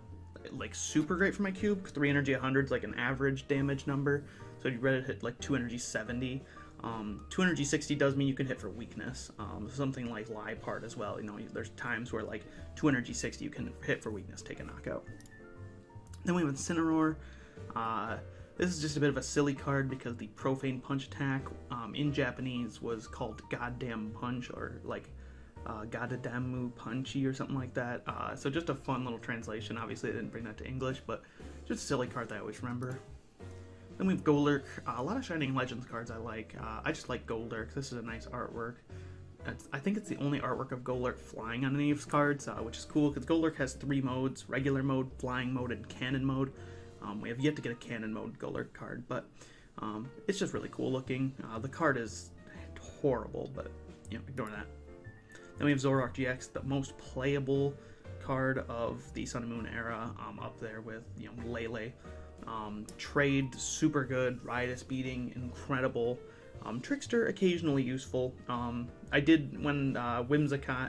like super great for my cube, 3 energy 100 is like an average damage number, so you'd rather hit like 2 energy 70. 2 energy 60 does mean you can hit for weakness. Something like Liepard as well. You know, there's times where like 2 energy 60 you can hit for weakness, take a knockout. Then we have Incineroar. This is just a bit of a silly card because the Profane Punch attack in Japanese was called Goddamn Punch, or like Godadamu Punchy or something like that. So just a fun little translation. Obviously I didn't bring that to English, but just a silly card that I always remember. Then we have Golurk. A lot of Shining Legends cards I like. I just like Golurk. This is a nice artwork. I think it's the only artwork of Golurk flying on any of his cards, which is cool because Golurk has 3 modes: regular mode, flying mode, and cannon mode. We have yet to get a cannon mode Golurk card, but it's just really cool looking. The card is horrible, but you know, ignore that. Then we have Zoroark GX, the most playable card of the Sun and Moon era, up there with, you know, Lele. Trade, super good. Riotous Beating, incredible. Trickster, occasionally useful. I did, when Whimsicott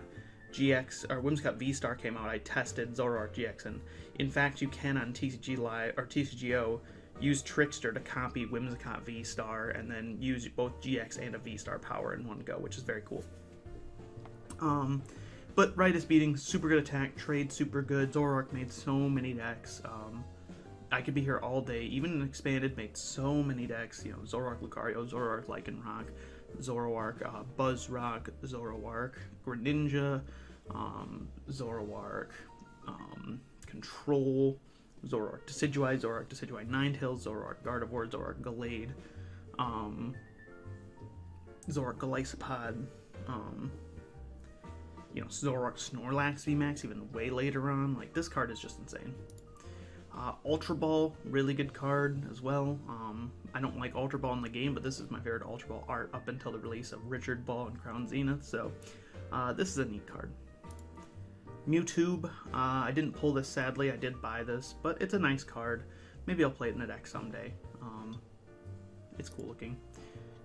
GX, or Whimsicott V-Star came out, I tested Zoroark GX, and in fact you can on TCG Live, or TCGO, use Trickster to copy Whimsicott V-Star, and then use both GX and a V-Star power in one go, which is very cool. But Riotous Beating, super good attack, trade super good. Zoroark made so many decks. I could be here all day. Even in Expanded made so many decks. You know, Zoroark Lucario, Zoroark Lycanroc, Zoroark Buzzrock, Zoroark Greninja, Zoroark Control, Zoroark Decidueye, Ninetales, Zoroark Gardevoir, Zoroark Gallade, Zoroark Golisopod, you know, Zoroark Snorlax VMAX even way later on. Like, this card is just insane. Ultra Ball, really good card as well. I don't like Ultra Ball in the game, but this is my favorite Ultra Ball art up until the release of Richard Ball and Crown Zenith, so this is a neat card. Mewtwo, I didn't pull this sadly, I did buy this, but it's a nice card. Maybe I'll play it in a deck someday. It's cool looking.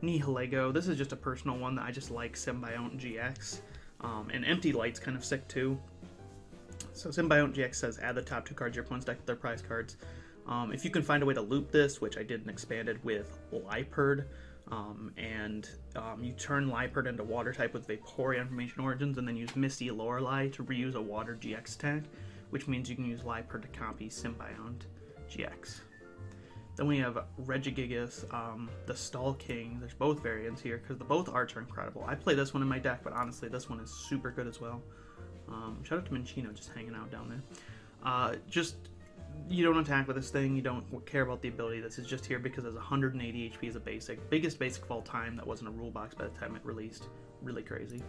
Nihilego, this is just a personal one that I just like, Symbiont GX. And Empty Light's kind of sick too. So Symbiont GX says add the top 2 cards of your opponent's deck to their prize cards. If you can find a way to loop this, which I did and expanded with Liepard, you turn Liepard into water type with Vaporeon from Ancient Origins, and then use Misty Lorelei to reuse a water GX attack, which means you can use Liepard to copy Symbiont GX. Then we have Regigigas, the Stall King. There's both variants here because both arts are incredible. I play this one in my deck, but honestly, this one is super good as well. Shout out to Minchino just hanging out down there. You don't attack with this thing. You don't care about the ability. This is just here because it has 180 HP as a basic. Biggest basic of all time that wasn't a rule box by the time it released. Really crazy.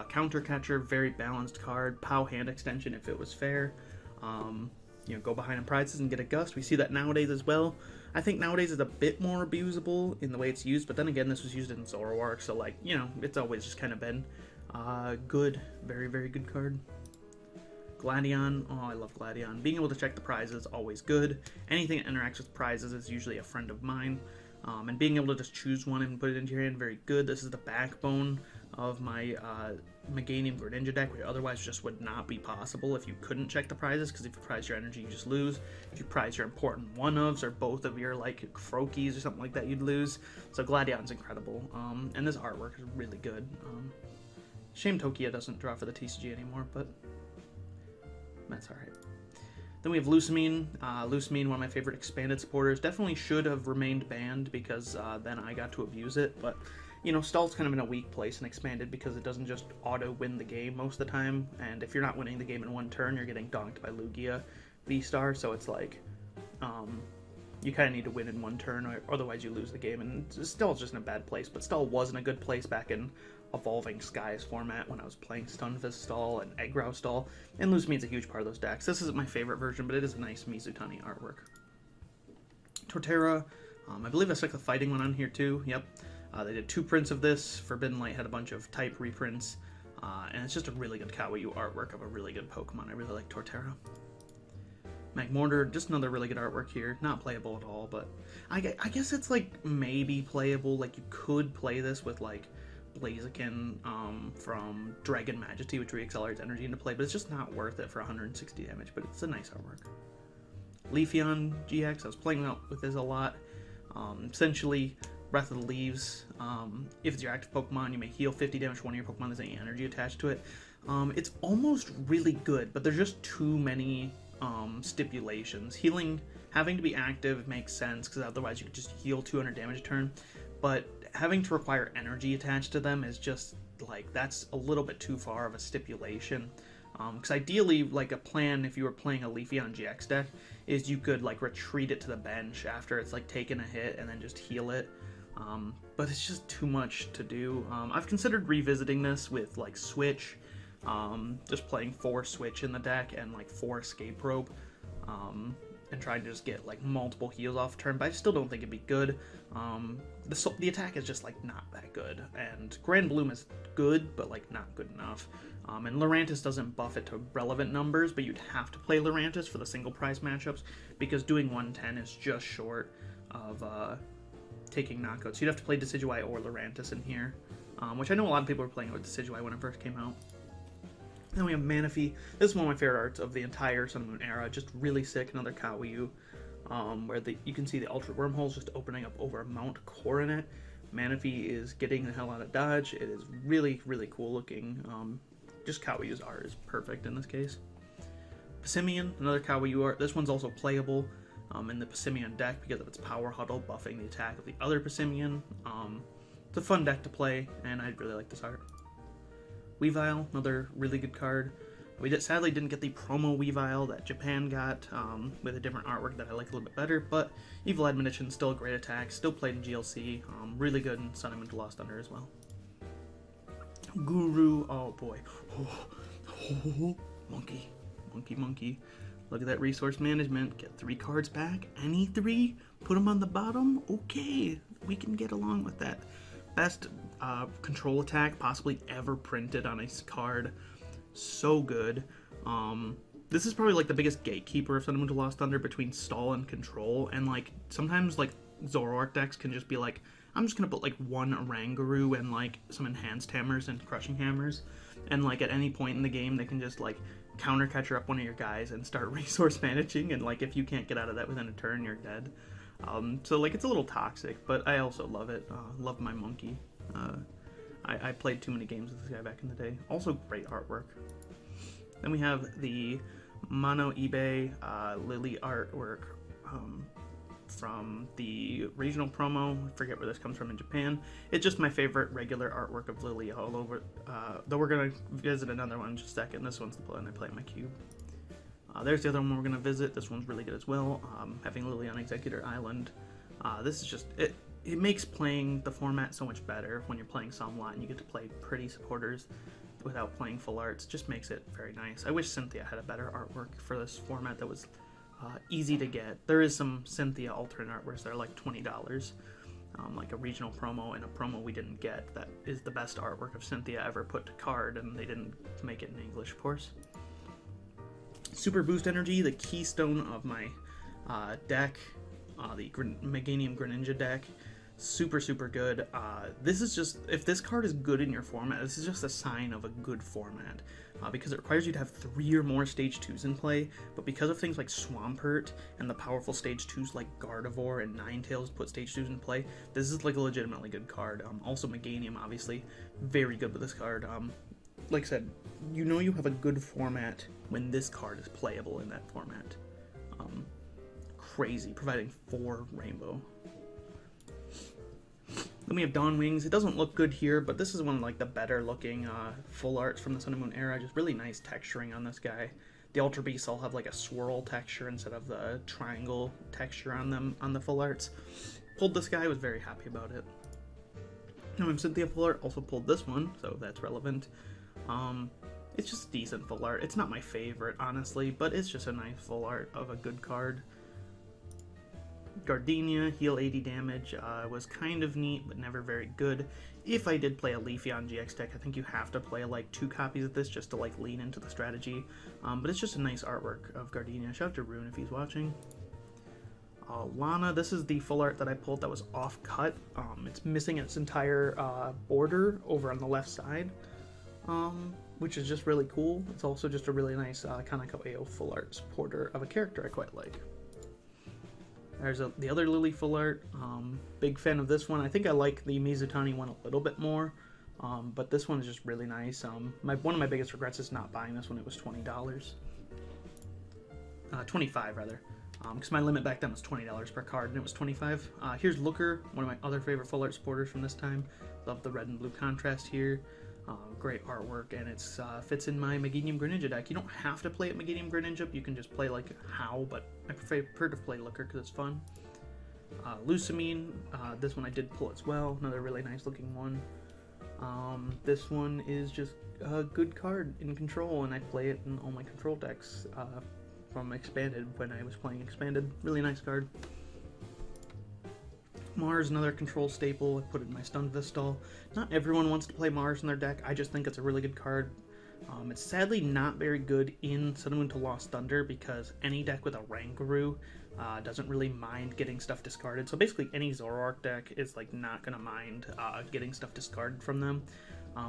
Counter Catcher, very balanced card. POW hand extension if it was fair. Go behind in prizes and get a Gust. We see that nowadays as well. I think nowadays is a bit more abusable in the way it's used, but then again, this was used in Zoroark, so it's always just kind of been good. Very, very good card. Gladion, oh, I love Gladion. Being able to check the prizes, always good. Anything that interacts with prizes is usually a friend of mine. And being able to just choose one and put it into your hand, very good. This is the backbone of my Meganium Greninja deck, which otherwise just would not be possible if you couldn't check the prizes, because if you prize your energy, you just lose. If you prize your important one-ofs or both of your, Froakies or something like that, you'd lose. So Gladion's incredible. And this artwork is really good. Shame Tokia doesn't draw for the TCG anymore, but that's alright. Then we have Lusamine. Lusamine, one of my favorite expanded supporters. Definitely should have remained banned because then I got to abuse it. But, Stall's kind of in a weak place and expanded because it doesn't just auto-win the game most of the time. And if you're not winning the game in one turn, you're getting donked by Lugia V-Star. So it's you kind of need to win in one turn, or otherwise you lose the game. And Stall's just in a bad place. But Stall was in a good place back in Evolving Skies format when I was playing Stunfisk Stall and Eggrow Stall, and Lusamine's a huge part of those decks. This isn't my favorite version, but it is a nice Mizutani artwork. Torterra, I believe I stuck the fighting one on here too, yep. They did 2 prints of this. Forbidden Light had a bunch of type reprints, and it's just a really good Kawaii artwork of a really good Pokemon. I really like Torterra. Magmortar, just another really good artwork here. Not playable at all, but I guess it's maybe playable. You could play this with Blaziken from Dragon Majesty, which re-accelerates energy into play, but it's just not worth it for 160 damage, but it's a nice artwork. Leafeon GX, I was playing with this a lot. Essentially, Breath of the Leaves, if it's your active Pokemon, you may heal 50 damage to one of your Pokemon there's any energy attached to it. It's almost really good, but there's just too many stipulations. Having to be active makes sense, because otherwise you could just heal 200 damage a turn, but having to require energy attached to them is just that's a little bit too far of a stipulation. Because ideally, a plan if you were playing a Leafeon GX deck is you could retreat it to the bench after it's taken a hit and then just heal it. But it's just too much to do. I've considered revisiting this with Switch, just playing 4 Switch in the deck and 4 Escape Rope. And trying to just get multiple heals off turn, but I still don't think it'd be good. The attack is just not that good, and Grand Bloom is good, but not good enough. And Lurantis doesn't buff it to relevant numbers, but you'd have to play Lurantis for the single prize matchups because doing 110 is just short of taking knockouts. You'd have to play Decidueye or Lurantis in here, which I know a lot of people were playing with Decidueye when it first came out. Then we have Manaphy. This is one of my favorite arts of the entire Sun Moon era. Just really sick. Another Kawaii, where you can see the Ultra Wormholes just opening up over Mount Coronet. Manaphy is getting the hell out of dodge. It is really, really cool looking. Just Kawaii's art is perfect in this case. Passimian, another Kawaii art. This one's also playable in the Passimian deck because of its Power Huddle buffing the attack of the other Passimian. It's a fun deck to play, and I really like this art. Weavile, another really good card. We sadly didn't get the promo Weavile that Japan got with a different artwork that I like a little bit better, but Evil Admonition, still a great attack, still played in GLC, really good in Sun and Moon to Lost Thunder as well. Guru, oh boy, monkey. Look at that resource management. Get 3 cards back. Any 3? Put them on the bottom? Okay, we can get along with that. Best control attack possibly ever printed on a card. So good. This is probably like the biggest gatekeeper of Sun Moon to Lost Thunder between stall and control. And like sometimes like Zoroark decks can just be like, I'm just gonna put like 1 Oranguru and like some enhanced hammers and crushing hammers. And like at any point in the game they can just like counter catcher up one of your guys and start resource managing, and like if you can't get out of that within a turn, you're dead. So like it's a little toxic, but I also love it. Love my monkey. I played too many games with this guy back in the day. Also great artwork. Then we have the Mono eBay Lily artwork from the regional promo. I forget where this comes from in Japan. It's just my favorite regular artwork of Lily all over. Though we're going to visit another one in just a second. This one's the one I play in my cube. There's the other one we're going to visit. This one's really good as well. Having Lily on Executor Island. This is just... It makes playing the format so much better when you're playing Sunmot and you get to play pretty supporters without playing full arts. Just makes it very nice. I wish Cynthia had a better artwork for this format that was easy to get. There is some Cynthia alternate artworks that are like $20, like a regional promo and a promo we didn't get that is the best artwork of Cynthia ever put to card, and they didn't make it in English, of course. Super Boost Energy, the keystone of my deck, the Meganium Greninja deck. Super good. This is just, if this card is good in your format, this is just a sign of a good format, because it requires you to have 3 or more stage 2s in play, but because of things like Swampert and the powerful stage 2s like Gardevoir and Ninetales put stage 2s in play, this is like a legitimately good card. Also Meganium, obviously, very good with this card. Like I said, you know you have a good format when this card is playable in that format. Crazy, providing 4 rainbow. Then we have Dawn Wings. It doesn't look good here, but this is one of like the better looking full arts from the Sun and Moon era. Just really nice texturing on this guy. The Ultra Beasts all have like a swirl texture instead of the triangle texture on them on the full arts. Pulled this guy, was very happy about it. Now Cynthia full art, also pulled this one, so that's relevant. It's just decent full art. It's not my favorite, honestly, but it's just a nice full art of a good card. Gardenia, heal 80 damage, was kind of neat, but never very good. If I did play a Leafeon GX deck, I think you have to play like 2 copies of this just to like lean into the strategy. But it's just a nice artwork of Gardenia. Shout out to Rune if he's watching. Lana, this is the full art that I pulled that was off cut. It's missing its entire border over on the left side, which is just really cool. It's also just a really nice Kaneko AO full art supporter of a character I quite like. There's the other Lily full art. Big fan of this one. I think I like the Mizutani one a little bit more, but this one is just really nice. One of my biggest regrets is not buying this one. It was $20. $25 rather, because my limit back then was $20 per card, and it was $25. Here's Looker, one of my other favorite full art supporters from this time. Love the red and blue contrast here. Great artwork, and it fits in my Meganium Greninja deck. You don't have to play it Meganium Greninja, you can just play like How, but I prefer to play Looker because it's fun. Lusamine, this one I did pull as well, another really nice looking one. This one is just a good card in Control, and I play it in all my Control decks from Expanded when I was playing Expanded. Really nice card. Mars, another Control staple. I put it in my Stun Vistal. Not everyone wants to play Mars in their deck. I just think it's a really good card. It's sadly not very good in Sun and Moon to Lost Thunder because any deck with a Oranguru doesn't really mind getting stuff discarded. So basically any Zoroark deck is like not going to mind getting stuff discarded from them.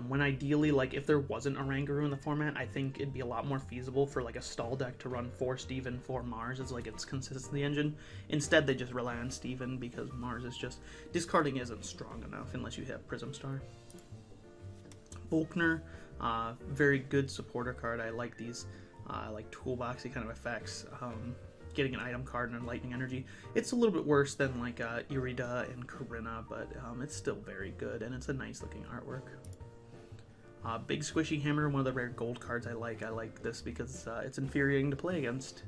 When ideally, like if there wasn't a Oranguru in the format, I think it'd be a lot more feasible for like a stall deck to run 4 Steven, 4 Mars as like its consistency engine. Instead, they just rely on Steven because Mars is just, discarding isn't strong enough unless you have Prism Star. Volkner, very good supporter card. I like these like toolboxy kind of effects. Getting an item card and a lightning energy. It's a little bit worse than like Irida and Corinna, but it's still very good, and it's a nice looking artwork. Big Squishy Hammer, one of the rare gold cards I like. I like this because it's infuriating to play against.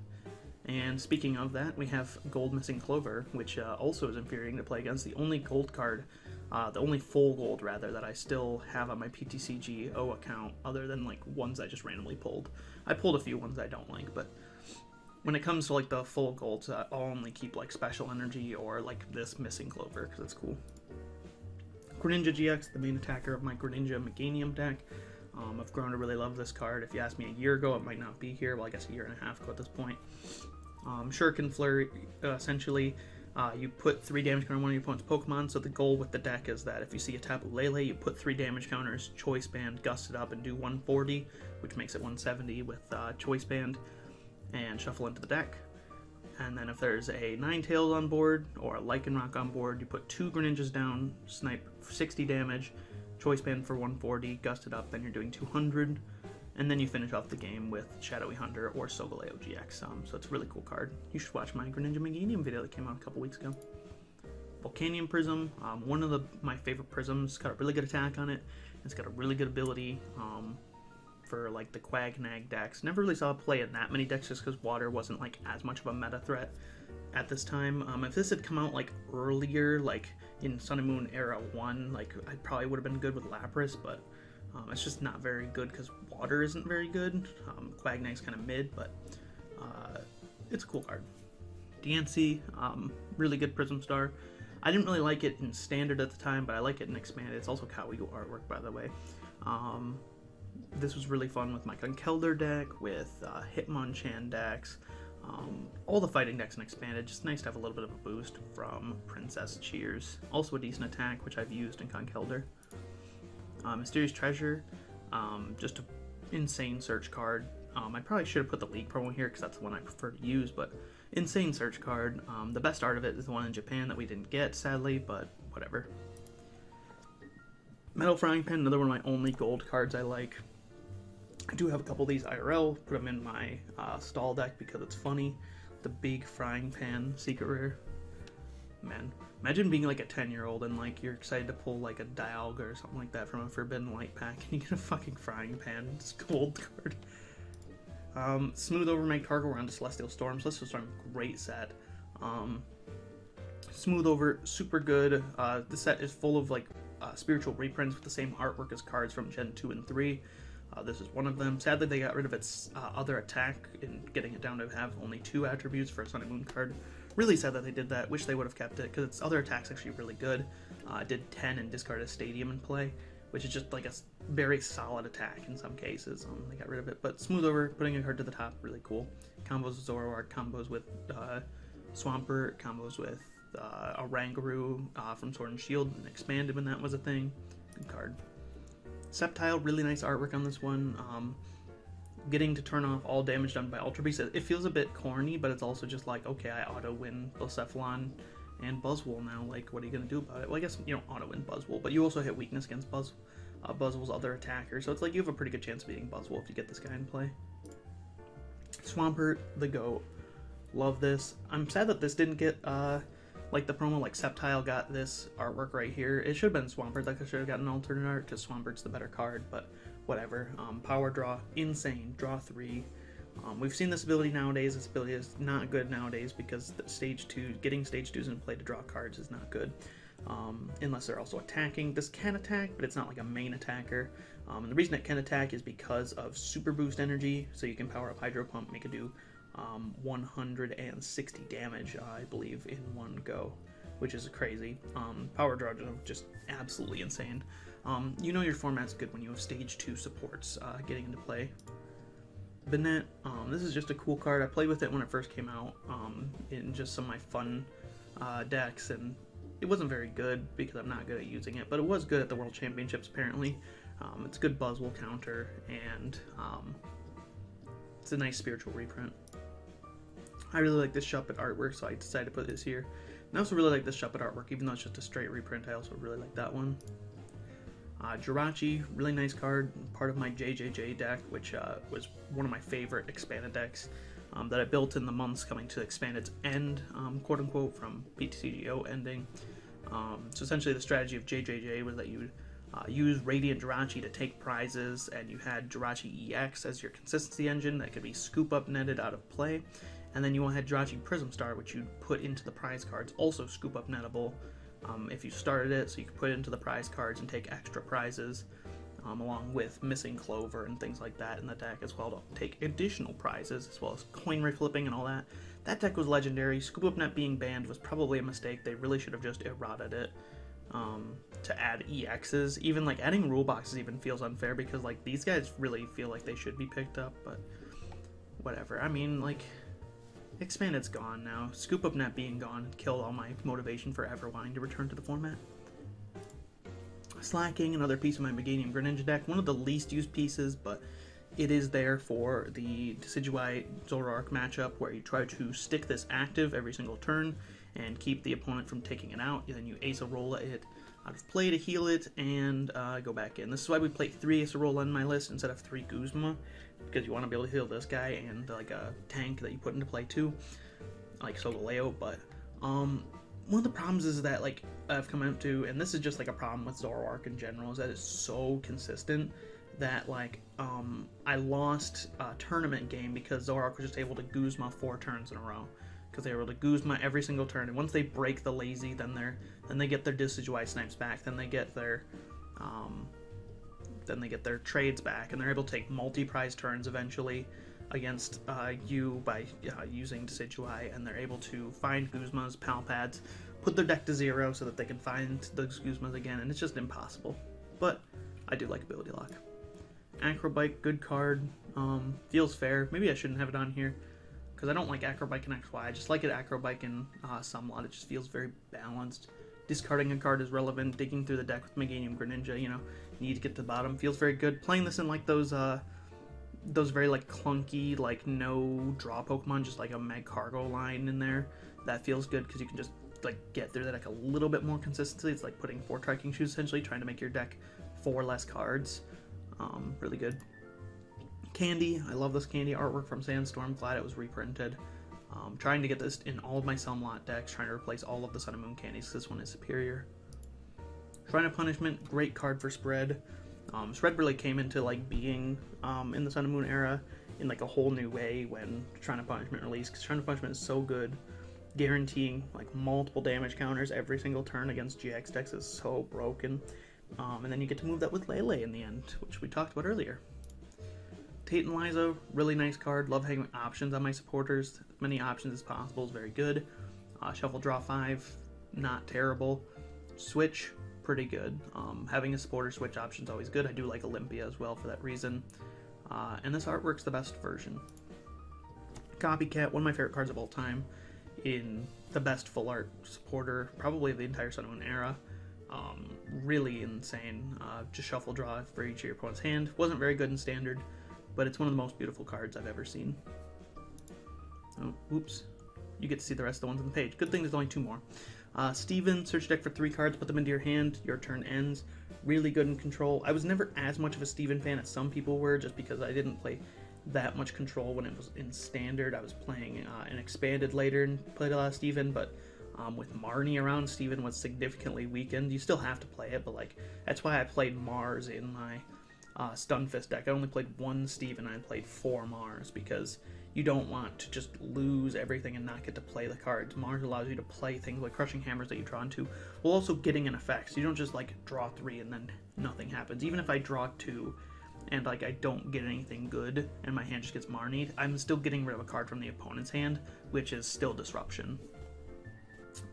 And speaking of that, we have Gold Missing Clover, which also is infuriating to play against. The only gold card, the only full gold rather, that I still have on my PTCGO account, other than like ones I just randomly pulled. I pulled a few ones I don't like, but when it comes to like the full golds, I'll only keep like special energy or like this missing clover because it's cool. Greninja GX, the main attacker of my Greninja Meganium deck. I've grown to really love this card. If you asked me a year ago, it might not be here. Well, I guess a year and a half ago at this point. Shuriken Flurry, essentially, you put 3 damage counter on one of your opponent's Pokemon, so the goal with the deck is that if you see a Tapu Lele, you put 3 damage counters, Choice Band, Gust it up, and do 140, which makes it 170 with Choice Band, and shuffle into the deck. And then if there's a Ninetales on board, or a Lycanroc on board, you put 2 Greninjas down, snipe 60 damage, Choice Band for 140, Gust it up, then you're doing 200, and then you finish off the game with Shadowy Hunter or Solgaleo GX. So it's a really cool card. You should watch my Greninja Meganium video that came out a couple weeks ago. Volcanium Prism, one of my favorite prisms. It's got a really good attack on it. It's got a really good ability for like the Quagnag decks. Never really saw it play in that many decks just because water wasn't like as much of a meta threat at this time. If this had come out like earlier, like in Sun and Moon Era 1, like I probably would have been good with Lapras, but it's just not very good because water isn't very good. Quagnag's kind of mid, but it's a cool card. Diancie, really good Prism Star. I didn't really like it in Standard at the time, but I like it in Expanded. It's also Kawiyu artwork, by the way. This was really fun with my Conkeldurr deck, with Hitmonchan decks, all the fighting decks in Expanded. Just nice to have a little bit of a boost from Princess Cheers. Also a decent attack, which I've used in Conkeldurr. Mysterious Treasure, just an insane search card. I probably should have put the League promo here because that's the one I prefer to use, but insane search card. The best art of it is the one in Japan that we didn't get, sadly, but whatever. Metal Frying Pan, another one of my only gold cards I like. I do have a couple of these IRL, put them in my stall deck because it's funny. The big Frying Pan, secret rare. Man, imagine being like a 10-year-old and like you're excited to pull like a Dialga or something like that from a Forbidden Light pack and you get a fucking Frying Pan. It's a gold card. Smooth Over Magcargo onto Celestial Storm. Celestial Storm, great set. Smooth Over, super good. The set is full of like spiritual reprints with the same artwork as cards from Gen 2 and 3. This is one of them. Sadly, they got rid of its other attack in getting it down to have only 2 attributes for a Sun and Moon card. Really sad that they did that. Wish they would have kept it because its other attack's actually really good. It did 10 and discarded a Stadium in play, which is just like a very solid attack in some cases. They got rid of it. But Smooth Over, putting a card to the top, really cool. Combos with Zoroark, combos with Swampert, combos with Oranguru from Sword and Shield, and Expanded when that was a thing. Good card. Sceptile, really nice artwork on this one. Getting to turn off all damage done by Ultra Beast. It feels a bit corny, but it's also just like, okay, I auto-win Blacephalon and Buzzwole now. Like, what are you going to do about it? Well, I guess you don't auto-win Buzzwole, but you also hit weakness against Buzzwole's other attacker. So it's like you have a pretty good chance of beating Buzzwole if you get this guy in play. Swampert, the GOAT. Love this. I'm sad that this didn't get like the promo, like Sceptile got this artwork right here. It should have been Swampert. Like I should have gotten an alternate art because Swampert's the better card, but whatever. Power Draw, insane. Draw 3. We've seen this ability nowadays. This ability is not good nowadays because the stage 2, getting stage 2s in play to draw cards is not good. Unless they're also attacking. This can attack, but it's not like a main attacker. And the reason it can attack is because of Super Boost energy, so you can power up Hydro Pump, make it do 160 damage, I believe, in one go, which is crazy. Power Draw just absolutely insane. You know your format's good when you have stage 2 supports getting into play. Banette, this is just a cool card. I played with it when it first came out in just some of my fun decks, and it wasn't very good because I'm not good at using it, but it was good at the World Championships apparently. It's a good Buzzwole counter, and it's a nice spiritual reprint. I really like this Shuppet artwork, so I decided to put this here. And I also really like this Shuppet artwork, even though it's just a straight reprint. I also really like that one. Jirachi, really nice card, part of my JJJ deck, which was one of my favorite expanded decks that I built in the months coming to Expanded's end, quote-unquote, from PTCGO ending. So essentially the strategy of JJJ was that you would use Radiant Jirachi to take prizes, and you had Jirachi EX as your consistency engine that could be scoop up netted out of play, and then you had Jirachi Prism Star, which you'd put into the prize cards, also scoop up nettable if you started it, so you could put it into the prize cards and take extra prizes. along with missing clover and things like that in the deck as well to take additional prizes, as well as coin reflipping and all that. That deck was legendary. Scoop Up Net being banned was probably a mistake. They really should have just errated it to add EXs. Even like adding rule boxes even feels unfair because like these guys really feel like they should be picked up, but whatever. I mean, like, Expanded's gone now. Scoop Up Net being gone killed all my motivation for ever wanting to return to the format. Slacking, another piece of my Meganium Greninja deck. One of the least used pieces, but it is there for the Decidueye Zoroark matchup where you try to stick this active every single turn and keep the opponent from taking it out. And then you Acerola it out of play to heal it and go back in. This is why we play 3 Acerola in my list instead of 3 Guzma, because you want to be able to heal this guy and like a tank that you put into play too, like Solgaleo. But one of the problems is that, like, I've come up to, and this is just like a problem with Zoroark in general, is that it's so consistent that, like, I lost a tournament game because Zoroark was just able to Guzma 4 turns in a row, because they were able to Guzma every single turn, and once they break the lazy, then they get their Decidueye snipes back, then they get their trades back, and they're able to take multi-prize turns eventually against you by using Decidueye, and they're able to find Guzma's Pal Pads, put their deck to 0 so that they can find those Guzmas again, and it's just impossible. But I do like Ability Lock. Acrobike, good card. Feels fair. Maybe I shouldn't have it on here, because I don't like Acrobike and XY. I just like it Acrobike and Sunmlot. It just feels very balanced. Discarding a card is relevant. Digging through the deck with Meganium Greninja, you know, need to get to the bottom. Feels very good. Playing this in like those very like clunky, like no draw Pokemon, just like a Magcargo line in there. That feels good because you can just like get through the deck a little bit more consistency. It's like putting 4 Triking Shoes essentially, trying to make your deck 4 less cards. Really good. Candy, I love this Candy artwork from Sandstorm. Glad it was reprinted. Trying to get this in all of my Sunmlot decks, trying to replace all of the Sun and Moon candies. This one is superior. Shrine of Punishment, great card for Spread. Spread really came into like being in the Sun and Moon era in like a whole new way when Shrine of Punishment released, because Shrine of Punishment is so good. Guaranteeing like multiple damage counters every single turn against GX decks is so broken. And then you get to move that with Lele in the end, which we talked about earlier. Tate and Liza, really nice card. Love having options on my supporters. As many options as possible is very good. Shuffle Draw 5, not terrible. Switch, pretty good. Having a supporter switch option is always good. I do like Olympia as well for that reason. And this artwork's the best version. Copycat, one of my favorite cards of all time. In the best full art supporter, probably of the entire Sun and Moon era. Really insane. Just shuffle draw for each of your opponent's hand. Wasn't very good in standard, but it's one of the most beautiful cards I've ever seen. Oh, oops. You get to see the rest of the ones on the page. Good thing there's only 2 more. Steven, search deck for 3 cards, put them into your hand, your turn ends. Really good in control. I was never as much of a Steven fan as some people were, just because I didn't play that much control when it was in standard. I was playing an expanded later and played a lot of Steven, but with Marnie around, Steven was significantly weakened. You still have to play it, but like that's why I played Mars in my Stunfist deck. I only played 1 Steven and I played 4 Mars, because you don't want to just lose everything and not get to play the cards. Mars allows you to play things like Crushing Hammers that you draw into, while also getting an effect. So you don't just like draw 3 and then nothing happens. Even if I draw 2 and like I don't get anything good and my hand just gets Marnied, I'm still getting rid of a card from the opponent's hand, which is still disruption.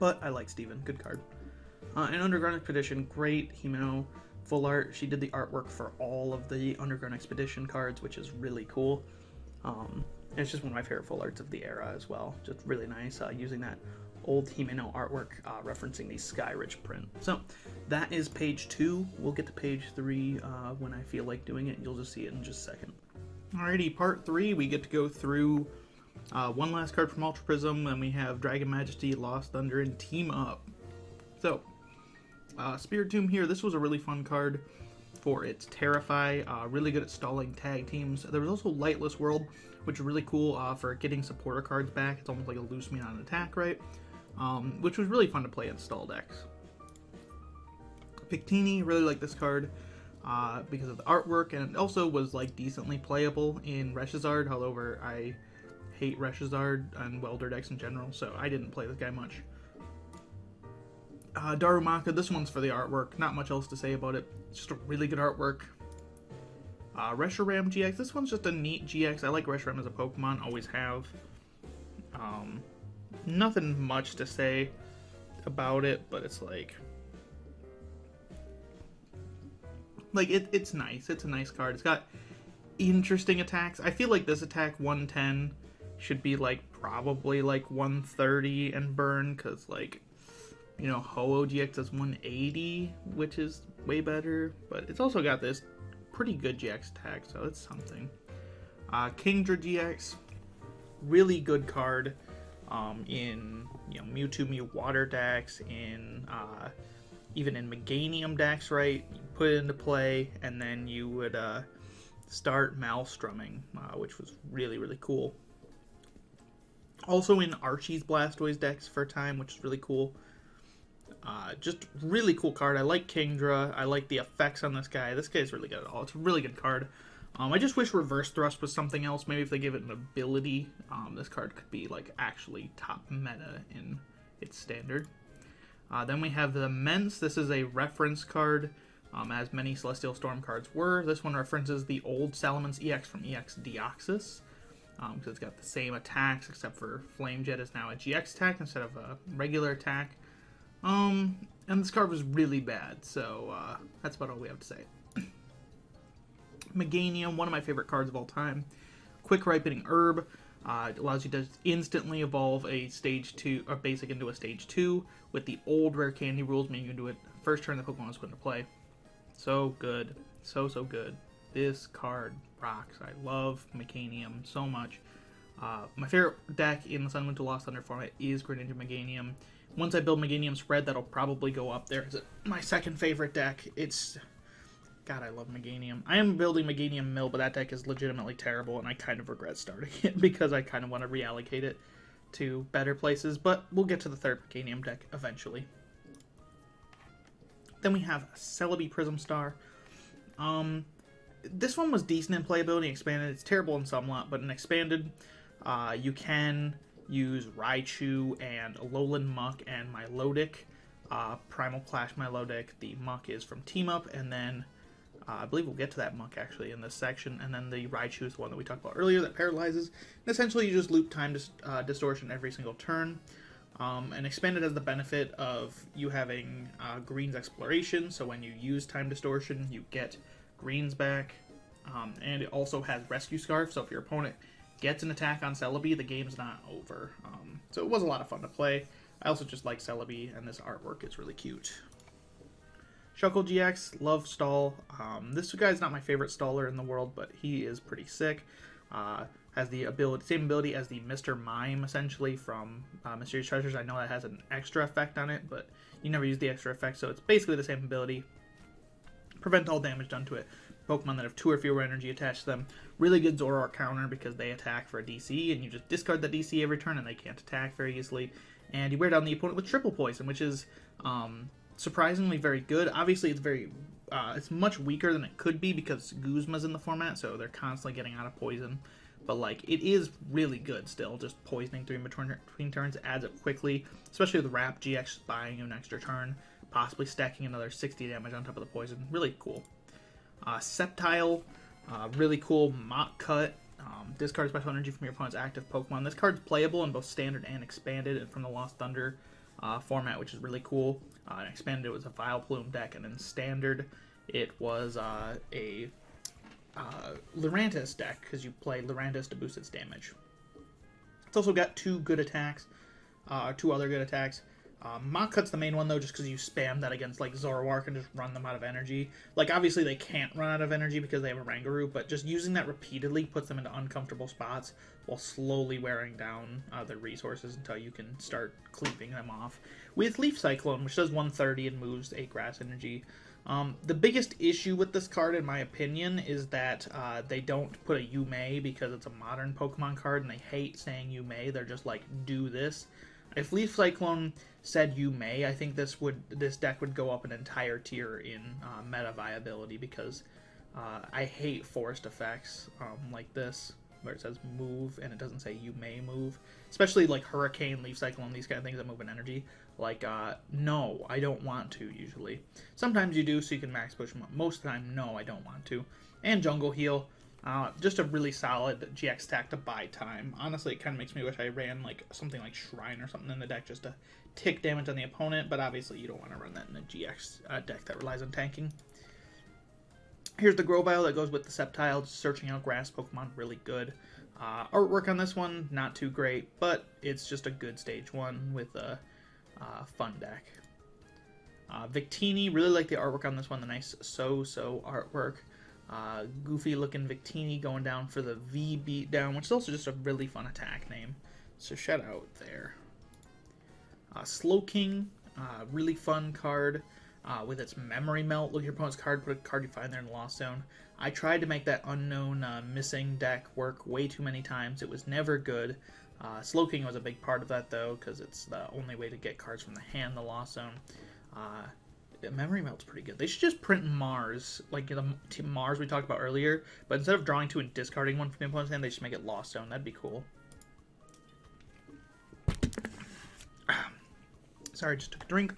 But I like Steven, good card. And Underground Expedition, great Himeno full art. She did the artwork for all of the Underground Expedition cards, which is really cool. And it's just one of my favorite full arts of the era as well. Just really nice, using that old Himeno artwork, referencing the Skyridge print. So that is page 2. We'll get to page 3 when I feel like doing it. You'll just see it in just a second. Alrighty, part 3, we get to go through one last card from Ultra Prism, and we have Dragon Majesty, Lost Thunder, and Team Up. So, Spirit Tomb here, this was a really fun card for its Terrify, really good at stalling tag teams. There was also Lightless World, which is really cool for getting supporter cards back. It's almost like a loose mean on attack, right? Which was really fun to play in stall decks. Victini, really like this card because of the artwork, and it also was like decently playable in Reshizard. However, I hate Reshizard and Welder decks in general, so I didn't play this guy much. Darumaka, this one's for the artwork. Not much else to say about it. It's just a really good artwork. Reshiram GX. This one's just a neat GX. I like Reshiram as a Pokemon, always have. Nothing much to say about it, but it's like it's nice. It's a nice card. It's got interesting attacks. I feel like this attack 110 should be like probably like 130 and burn, because like, you know, Ho-Oh GX is 180, which is way better, but it's also got this pretty good GX attack, so it's something. Kingdra GX, really good card in, you know, Mewtwo Mew Water decks, in even in Meganium decks, right? You put it into play, and then you would start Maelstroming, which was really, really cool. Also in Archie's Blastoise decks for a time, which is really cool. Just really cool card. I like Kingdra. I like the effects on this guy. This guy's really good at all. It's a really good card. I just wish Reverse Thrust was something else. Maybe if they give it an ability, this card could be like actually top meta in its standard. Then we have the Mence. This is a reference card, as many Celestial Storm cards were. This one references the old Salamence EX from EX Deoxys, because it's got the same attacks, except for Flame Jet is now a GX attack instead of a regular attack. And this card was really bad, so that's about all we have to say. Meganium, one of my favorite cards of all time. Quick Ripening Herb. It allows you to instantly evolve a Stage 2, or Basic into a Stage 2, with the old Rare Candy rules, meaning you can do it first turn the Pokemon was put into play. So good. So good. This card rocks. I love Meganium so much. My favorite deck in the Sun Moon to Lost Thunder format is Greninja Meganium. Once I build Meganium Spread, that'll probably go up there as my second favorite deck. It's... God, I love Meganium. I am building Meganium Mill, but that deck is legitimately terrible, and I kind of regret starting it because I kind of want to reallocate it to better places, but we'll get to the third Meganium deck eventually. Then we have Celebi Prism Star. This one was decent in playability, expanded. It's terrible in Somlot, but in expanded, you can use Raichu and Alolan Muck and Milotic. Primal Clash Milotic. The Muck is from Team Up, and then I believe we'll get to that Muck actually in this section, and then the Raichu is the one that we talked about earlier that paralyzes. And essentially, you just loop Time Distortion every single turn. And Expanded has the benefit of you having Green's Exploration, so when you use Time Distortion, you get Greens back. And it also has Rescue Scarf, so if your opponent gets an attack on Celebi, the game's not over. So it was a lot of fun to play. I also just like Celebi, and this artwork is really cute. Shuckle GX, love Stall. This guy's not my favorite staller in the world, but he is pretty sick. Has the same ability as the Mr. Mime, essentially, from Mysterious Treasures. I know that has an extra effect on it, but you never use the extra effect, so it's basically the same ability. Prevent all damage done to it. Pokemon that have 2 or fewer energy attached to them. Really good Zoroark counter because they attack for a DC, and you just discard that DC every turn, and they can't attack very easily. And you wear down the opponent with triple poison, which is surprisingly very good. Obviously, it's much weaker than it could be because Guzma's in the format, so they're constantly getting out of poison. But like, it is really good still. Just poisoning 3 in between turns adds up quickly, especially with Wrap GX buying you an extra turn, possibly stacking another 60 damage on top of the poison. Really cool. Sceptile, really cool Mock Cut. Discard special energy from your opponent's active Pokemon. This card's playable in both Standard and Expanded, and from the Lost Thunder format, which is really cool. In Expanded, it was a Vileplume deck, and in Standard, it was a Lurantis deck, because you play Lurantis to boost its damage. It's also got 2 good attacks, 2 other good attacks. Mock Cut's the main one, though, just because you spam that against, like, Zoroark and just run them out of energy. Like, obviously they can't run out of energy because they have a Rangaroo, but just using that repeatedly puts them into uncomfortable spots while slowly wearing down their resources until you can start cleaving them off. With Leaf Cyclone, which does 130 and moves 8 grass energy. The biggest issue with this card, in my opinion, is that they don't put a You May because it's a modern Pokemon card, and they hate saying You May. They're just like, do this. If Leaf Cyclone said You May, I think this deck would go up an entire tier in meta viability, because I hate forced effects like this. where it says move and it doesn't say you may move. Especially like Hurricane, Leaf Cycle, and these kind of things that move in energy. Like, no, I don't want to, usually. Sometimes you do, so you can max push them up. Most of the time, no, I don't want to. And Jungle Heal, just a really solid GX stack to buy time. Honestly, it kind of makes me wish I ran like something like Shrine or something in the deck just to tick damage on the opponent, but obviously you don't want to run that in a GX deck that relies on tanking. Here's the Grovyle that goes with the Sceptile, searching out grass Pokemon, really good. Artwork on this one, not too great, but it's just a good stage one with a fun deck. Victini, really like the artwork on this one, the nice so-so artwork. Goofy looking Victini going down for the V beatdown, which is also just a really fun attack name. So shout out there. Slowking, really fun card with its Memory Melt. Look at your opponent's card, put a card you find there in the Lost Zone. I tried to make that unknown missing deck work way too many times. It was never good. Slowking was a big part of that though, because it's the only way to get cards from the hand, the Lost Zone. Memory Melt's pretty good. They should just print Mars, like the Mars we talked about earlier, but instead of drawing two and discarding one from the opponent's hand, they should make it Lost Zone. That'd be cool. Sorry, just took a drink.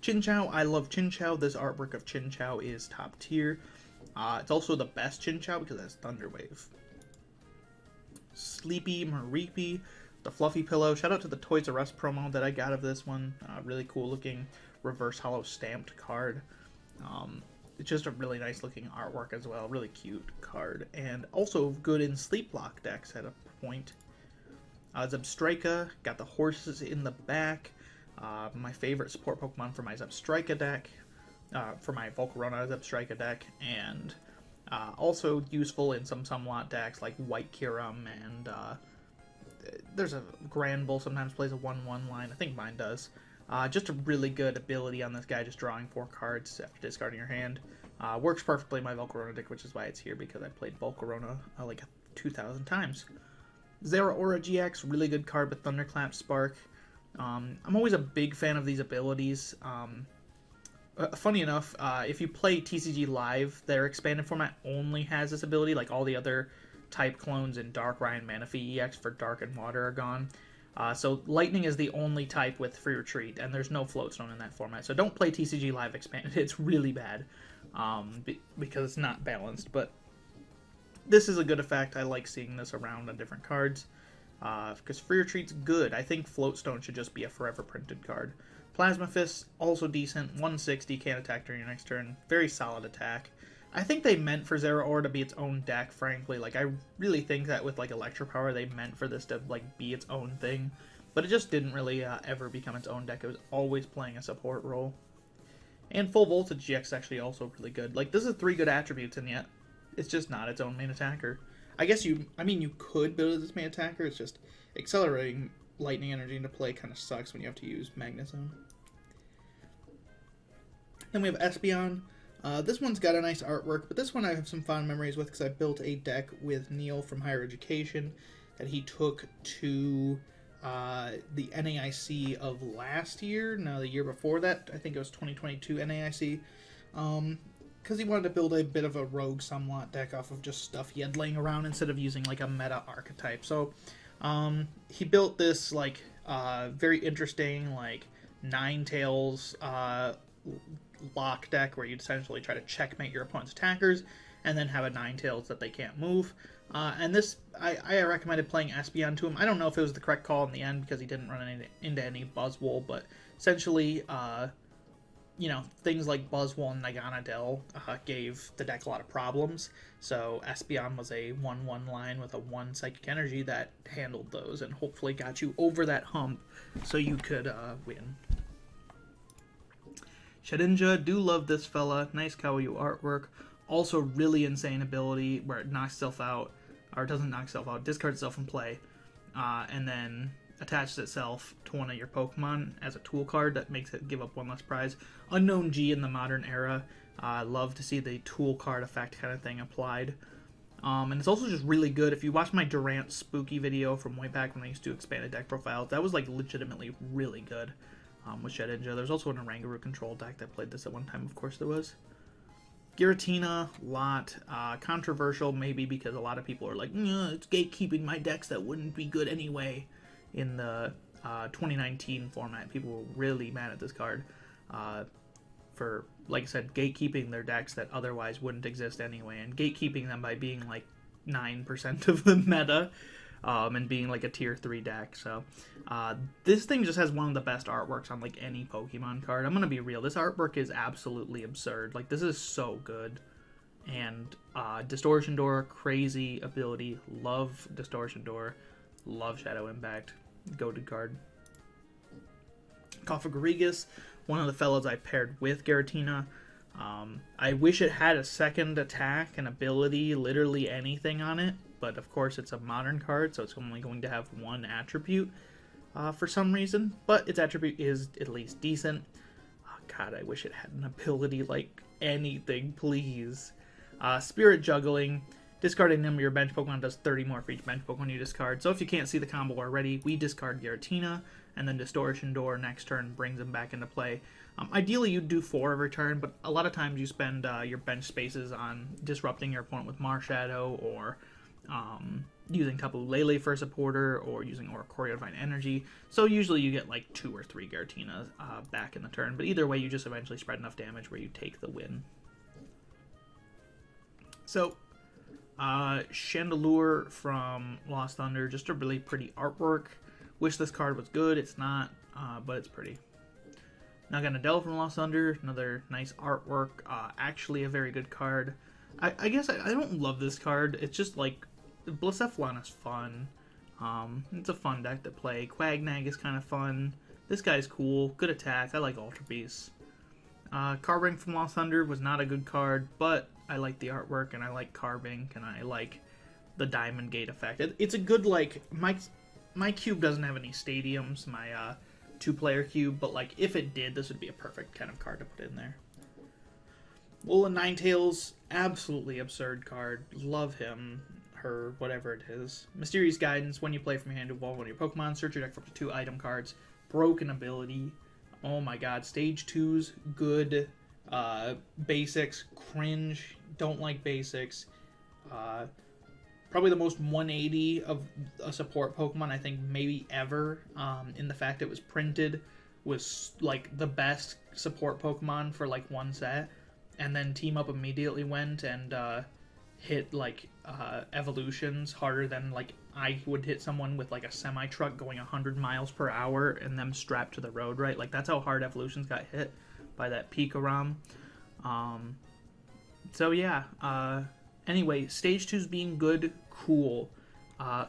Chinchou, I love Chinchou. This artwork of Chinchou is top tier. It's also the best Chinchou because it has Thunder Wave. Sleepy Mareepy, the Fluffy Pillow. Shout out to the Toys R Us promo that I got of this one. Really cool looking reverse hollow stamped card. It's just a really nice looking artwork as well. Really cute card. And also good in Sleep Block decks at a point. Zebstrika, got the horses in the back. My favorite support Pokemon for my Zebstrika deck. For my Volcarona Zebstrika deck. And also useful in some Sunmlot decks like White Kyurem, and there's a Granbull sometimes plays a 1/1 line. I think mine does. Just a really good ability on this guy, just drawing 4 cards after discarding your hand. Works perfectly in my Volcarona deck, which is why it's here, because I played Volcarona like 2,000 times. Zeraora GX, really good card with Thunderclap Spark. I'm always a big fan of these abilities. Funny enough, if you play TCG Live, their expanded format only has this ability, like all the other type clones in Darkrai and Manaphy EX for Dark and Water are gone. So Lightning is the only type with Free Retreat, and there's no Floatstone in that format. So don't play TCG Live Expanded, it's really bad, because it's not balanced. But this is a good effect. I like seeing this around on different cards, because Free Retreat's good. I think Floatstone should just be a forever printed card. Plasma Fist, also decent, 160, can't attack during your next turn. Very solid attack. I think they meant for Zeraora to be its own deck, frankly. Like, I really think that with, like, Electropower, they meant for this to, like, be its own thing. But it just didn't really ever become its own deck. It was always playing a support role. And Full Voltage GX is actually also really good. Like, this is 3 good attributes, and yet it's just not its own main attacker. I guess you could build it as its main attacker. It's just accelerating Lightning Energy into play kind of sucks when you have to use Magnezone. Then we have Espeon. This one's got a nice artwork, but this one I have some fond memories with because I built a deck with Neil from Higher Education that he took to the NAIC of last year. No, the year before that. I think it was 2022 NAIC. Because he wanted to build a bit of a rogue Sunmlot deck off of just stuff he had laying around instead of using like a meta archetype. So he built this like very interesting like Ninetales lock deck where you essentially try to checkmate your opponent's attackers and then have a Ninetales that they can't move. And this, I recommended playing Espeon to him. I don't know if it was the correct call in the end because he didn't run into any Buzzwole, but essentially, you know, things like Buzzwole and Naganadel gave the deck a lot of problems. So Espeon was a 1/1 line with a 1 Psychic Energy that handled those and hopefully got you over that hump so you could win. Shedinja, do love this fella. Nice Kawaii artwork. Also really insane ability where it knocks itself out, or it doesn't knock itself out, discards itself from play, and then attaches itself to one of your Pokemon as a tool card that makes it give up 1 less prize. Unknown G in the modern era. Love to see the tool card effect kind of thing applied. And it's also just really good. If you watch my Durant Spooky video from way back when I used to expand a deck profile, that was like legitimately really good with Shedinja. There's also an Oranguru control deck that played this at one time, of course there was. Giratina, lot. Controversial maybe because a lot of people are like, it's gatekeeping my decks that wouldn't be good anyway in the 2019 format. People were really mad at this card for, like I said, gatekeeping their decks that otherwise wouldn't exist anyway, and gatekeeping them by being like 9% of the meta and being like a tier 3 deck. So this thing just has one of the best artworks on like any Pokemon card. I'm gonna be real, this artwork is absolutely absurd. Like, this is so good. And Distortion Door, crazy ability. Love Distortion Door. Love Shadow Impact. Goated card. Cofagrigus, one of the fellows I paired with Giratina. I wish it had a second attack, an ability, literally anything on it. But of course it's a modern card, so it's only going to have one attribute for some reason. But its attribute is at least decent. Oh, God, I wish it had an ability like anything, please. Spirit Juggling. Discarding them, your bench Pokemon does 30 more for each bench Pokemon you discard. So if you can't see the combo already, we discard Giratina, and then Distortion Door next turn brings them back into play. Ideally, you'd do 4 every turn, but a lot of times you spend your bench spaces on disrupting your opponent with Marshadow, or using Tapu Lele for a supporter, or using Oricorio Divine Energy. So usually you get like 2 or 3 Giratina back in the turn, but either way, you just eventually spread enough damage where you take the win. So, Chandelure from Lost Thunder, just a really pretty artwork. Wish this card was good, it's not, but it's pretty. Naganadel from Lost Thunder, another nice artwork, actually a very good card. I guess I don't love this card, it's just like, Blacephalon is fun. It's a fun deck to play. Quagnag is kind of fun. This guy's cool, good attack, I like Ultra Beasts. Carbink from Lost Thunder was not a good card, but I like the artwork, and I like Carbink, and I like the Diamond Gate effect. It's a good, like, my cube doesn't have any stadiums, my 2-player cube, but like, if it did, this would be a perfect kind of card to put in there. Woolen Ninetales, absolutely absurd card. Love him, her, whatever it is. Mysterious Guidance, when you play from your hand to evolve one of your Pokemon, search your deck for up to 2 item cards. Broken ability. Oh my god, Stage 2's good. Basics, cringe, don't like basics. Probably the most 180 of a support Pokemon I think maybe ever, in the fact it was printed, was like the best support Pokemon for like one set, and then Team Up immediately went and hit like evolutions harder than like I would hit someone with like a semi-truck going 100 miles per hour and them strapped to the road, right? Like, that's how hard evolutions got hit by that Pikarom. So yeah, anyway, Stage 2's being good, cool.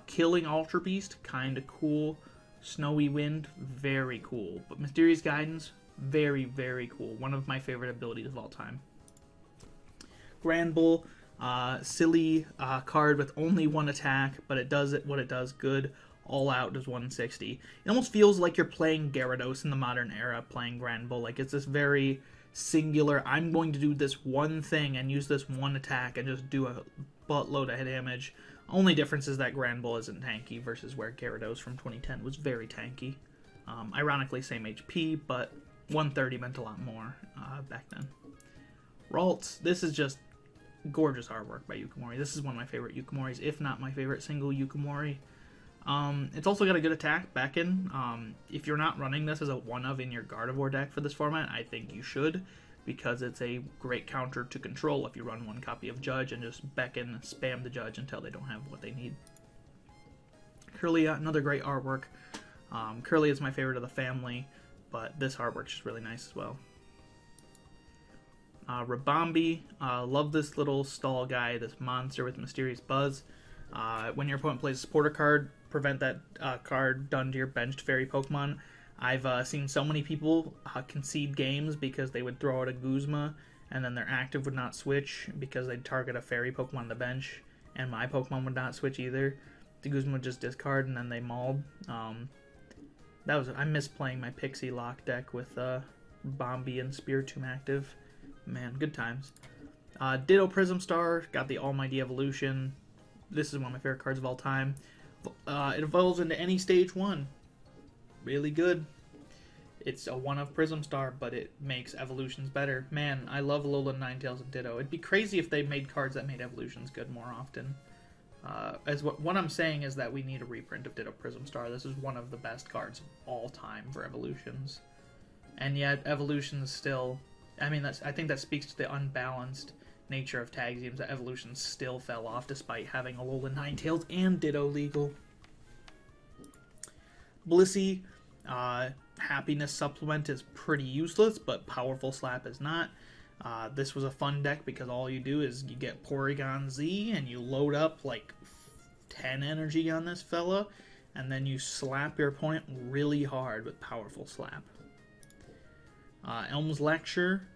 Killing Ultra Beast, kinda cool. Snowy Wind, very cool. But Mysterious Guidance, very, very cool. One of my favorite abilities of all time. Granbull, silly card with only 1 attack, but it does what it does good. All out does 160. It almost feels like you're playing Gyarados in the modern era, playing Granbull. Like, it's this very singular, I'm going to do this one thing and use this one attack and just do a buttload of damage. Only difference is that Granbull isn't tanky versus where Gyarados from 2010 was very tanky. Ironically, same HP, but 130 meant a lot more back then. Ralts, this is just gorgeous artwork by Yukimori. This is one of my favorite Yukimoris, if not my favorite single Yukimori. It's also got a good attack back in. If you're not running this as a 1-of in your Gardevoir deck for this format, I think you should, because it's a great counter to Control if you run 1 copy of Judge and just beckon, spam the Judge until they don't have what they need. Kirlia, another great artwork. Kirlia is my favorite of the family, but this artwork's just really nice as well. Rabambi, love this little stall guy, this monster with Mysterious Buzz. When your opponent plays a supporter card, prevent that card done to your benched fairy Pokemon. I've seen so many people concede games because they would throw out a Guzma and then their active would not switch because they'd target a fairy Pokemon on the bench, and my Pokemon would not switch either. The Guzma would just discard and then they mauled. I miss playing my Pixie Lock deck with Bombi and Spiritomb active. Man, good times. Ditto Prism Star, got the Almighty Evolution. This is one of my favorite cards of all time. It evolves into any Stage 1. Really good. It's a one of Prism Star, but it makes evolutions better. Man, I love Alolan Ninetales and Ditto. It'd be crazy if they made cards that made evolutions good more often. What I'm saying is that we need a reprint of Ditto Prism Star. This is one of the best cards of all time for evolutions. And yet, evolutions still... I mean, I think that speaks to the unbalanced nature of tag teams, that evolutions still fell off despite having Alolan Ninetales and Ditto legal. Blissey, Happiness Supplement is pretty useless, but Powerful Slap is not. This was a fun deck because all you do is you get Porygon Z and you load up like 10 energy on this fella, and then you slap your opponent really hard with Powerful Slap. Elm's Lecture.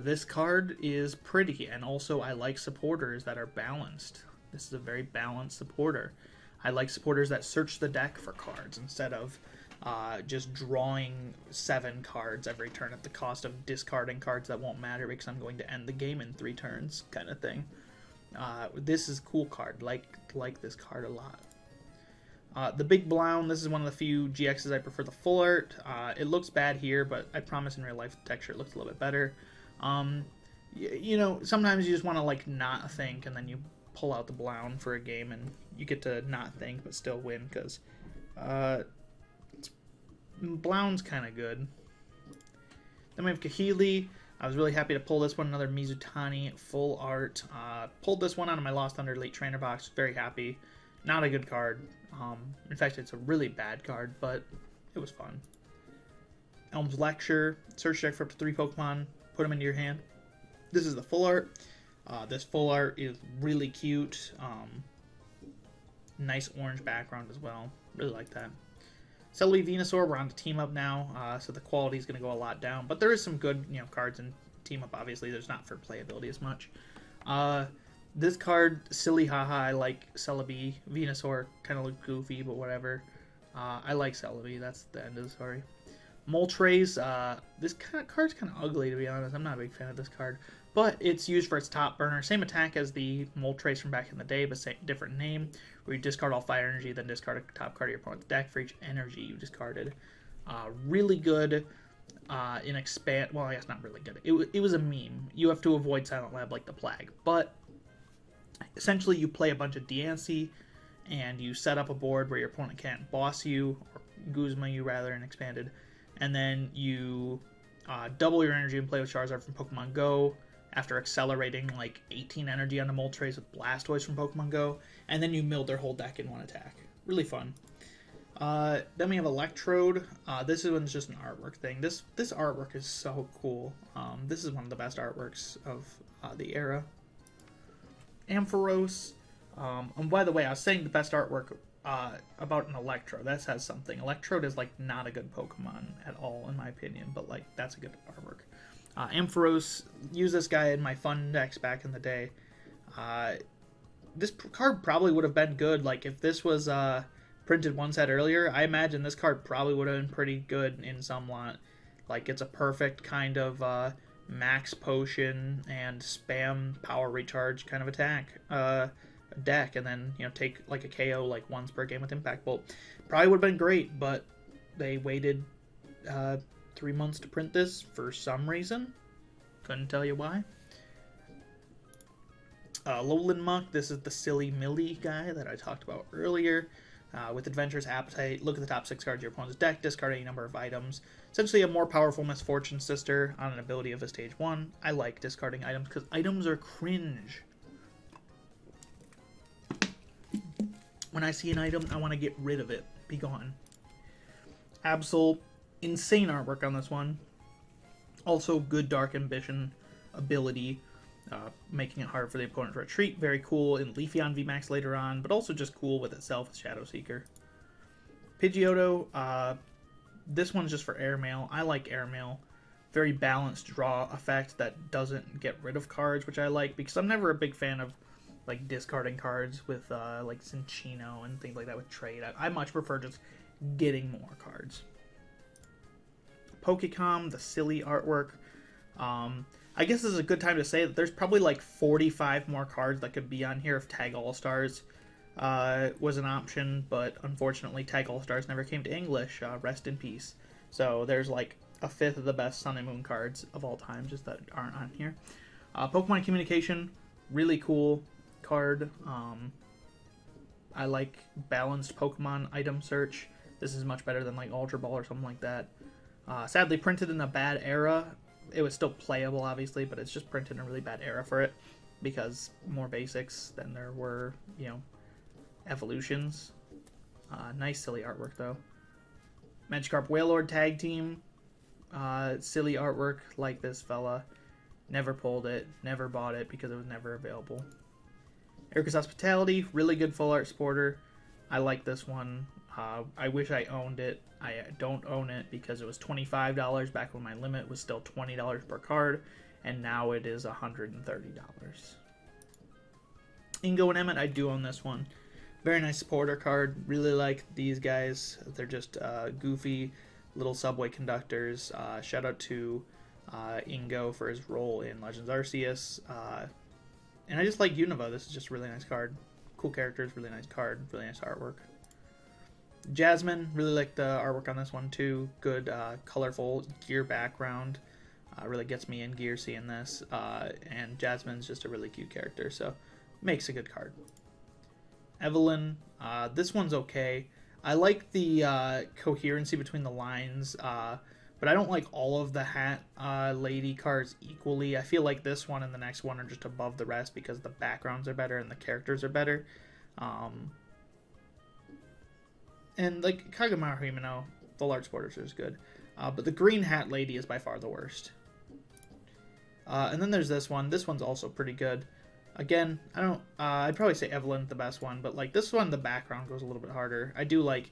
This card is pretty, and also I like supporters that are balanced. This is a very balanced supporter. I like supporters that search the deck for cards instead of just drawing 7 cards every turn at the cost of discarding cards that won't matter because I'm going to end the game in 3 turns, kind of thing. This is a cool card. Like this card a lot. The Big Blown, this is one of the few GXs I prefer the full art. It looks bad here, but I promise in real life the texture looks a little bit better. You know, sometimes you just want to like not think, and then you pull out the Blown for a game, and you get to not think but still win, because Blown's kind of good. Then we have Kahili. I was really happy to pull this one, another Mizutani full art. Pulled this one out of my Lost Thunder Elite Trainer box. Very happy. Not a good card. In fact, it's a really bad card, but it was fun. Elm's Lecture. Search deck for up to 3 Pokemon. Put them into your hand. This is the full art. This full art is really cute. Nice orange background as well. Really like that. Celebi Venusaur, we're on to Team Up now, so the quality is going to go a lot down. But there is some good, cards in Team Up, obviously. There's not for playability as much. This card, silly haha, I like Celebi. Venusaur kind of look goofy, but whatever. I like Celebi, that's the end of the story. Moltres, this card's kind of ugly, to be honest. I'm not a big fan of this card. But it's used for its top burner. Same attack as the Moltres from back in the day, but different name. Where you discard all fire energy, then discard a top card of your opponent's deck for each energy you discarded. Really good in expand... Well, I guess not really good. It was a meme. You have to avoid Silent Lab like the plague. But essentially you play a bunch of Diancie, and you set up a board where your opponent can't boss you, or Guzma you rather, in expanded. And then you double your energy and play with Charizard from Pokemon Go, after accelerating like 18 energy on the Moltres with Blastoise from Pokemon Go, and then you milled their whole deck in one attack. Really fun. Then we have Electrode. This one's just an artwork thing. This artwork is so cool. This is one of the best artworks of the era. Ampharos. And by the way, I was saying the best artwork about an Electrode. That says something. Electrode is like not a good Pokemon at all, in my opinion, but like that's a good artwork. Ampharos, use this guy in my fun decks back in the day. This card probably would have been good. Like, if this was printed one set earlier, I imagine this card probably would have been pretty good in some lot. Like, it's a perfect kind of max potion and spam power recharge kind of attack deck, and then, take like a KO like once per game with Impact Bolt. Probably would have been great, but they waited 3 months to print this for some reason. Couldn't tell you why. Alolan Muck, this is the silly Millie guy that I talked about earlier. With Adventurous Appetite, look at the top 6 cards of your opponent's deck, discard any number of items. Essentially a more powerful Misfortune Sister on an ability of a stage 1. I like discarding items because items are cringe. When I see an item, I want to get rid of it. Be gone. Absol. Insane artwork on this one. Also good Dark Ambition ability, making it hard for the opponent to retreat. Very cool in Leafeon VMAX later on, but also just cool with itself with Shadow Seeker. Pidgeotto, this one's just for Airmail. I like Airmail. Very balanced draw effect that doesn't get rid of cards, which I like, because I'm never a big fan of like discarding cards with like Cinccino and things like that with trade. I much prefer just getting more cards. Pokecom, the silly artwork. I guess this is a good time to say that there's probably like 45 more cards that could be on here if Tag All-Stars was an option, but unfortunately Tag All-Stars never came to English. Rest in peace. So there's like a fifth of the best Sun and Moon cards of all time, just that aren't on here. Pokemon Communication, really cool card. I like balanced Pokemon item search. This is much better than like Ultra Ball or something like that. Sadly, printed in a bad era. It was still playable, obviously, but it's just printed in a really bad era for it because more basics than there were, you know, evolutions. Nice, silly artwork, though. Magikarp Wailord Tag Team. Silly artwork like this fella. Never pulled it, never bought it because it was never available. Erica's Hospitality, really good full art supporter. I like this one. I wish I owned it. I don't own it because it was $25 back when my limit was still $20 per card, and now it is $130. Ingo and Emmett, I do own this one. Very nice supporter card. Really like these guys. They're just goofy little subway conductors. Shout out to Ingo for his role in Legends Arceus. And I just like Unova. This is just a really nice card. Cool characters, really nice card, really nice artwork. Jasmine, really like the artwork on this one too. Good, colorful gear background. Really gets me in gear seeing this. And Jasmine's just a really cute character, so makes a good card. Evelyn, this one's okay. I like the coherency between the lines, but I don't like all of the Hat Lady cards equally. I feel like this one and the next one are just above the rest because the backgrounds are better and the characters are better. And like Kagamaru Himeno, full art supporters is good. But the Green Hat Lady is by far the worst. And then there's this one. This one's also pretty good. Again, I don't. I'd probably say Evelyn's the best one, but like this one, the background goes a little bit harder. I do like.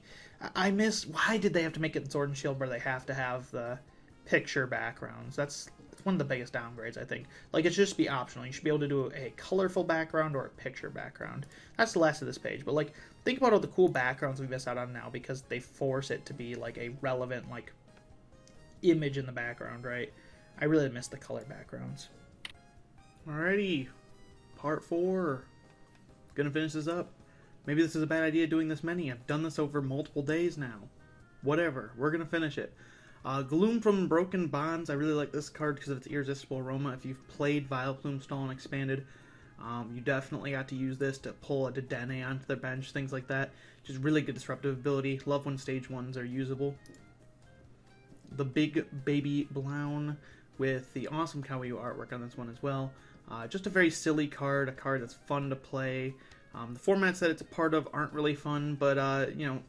I miss. Why did they have to make it in Sword and Shield where they have to have the picture backgrounds? That's one of the biggest downgrades, I think. Like it should just be optional. You should be able to do a colorful background or a picture background. That's the last of this page. But like, think about all the cool backgrounds we miss out on now because they force it to be like a relevant like image in the background, right? I really miss the color backgrounds. Alrighty. Part 4. Gonna finish this up. Maybe this is a bad idea doing this many. I've done this over multiple days now. Whatever. We're gonna finish it. Gloom from Broken Bonds. I really like this card because of its irresistible aroma. If you've played Vileplume, Stall, and Expanded, you definitely got to use this to pull a Dedenne onto their bench, things like that. Just really good disruptive ability. Love when stage 1s are usable. The Big Baby Blown with the awesome Kawaii artwork on this one as well. Just a very silly card, a card that's fun to play. The formats that it's a part of aren't really fun, but, you know,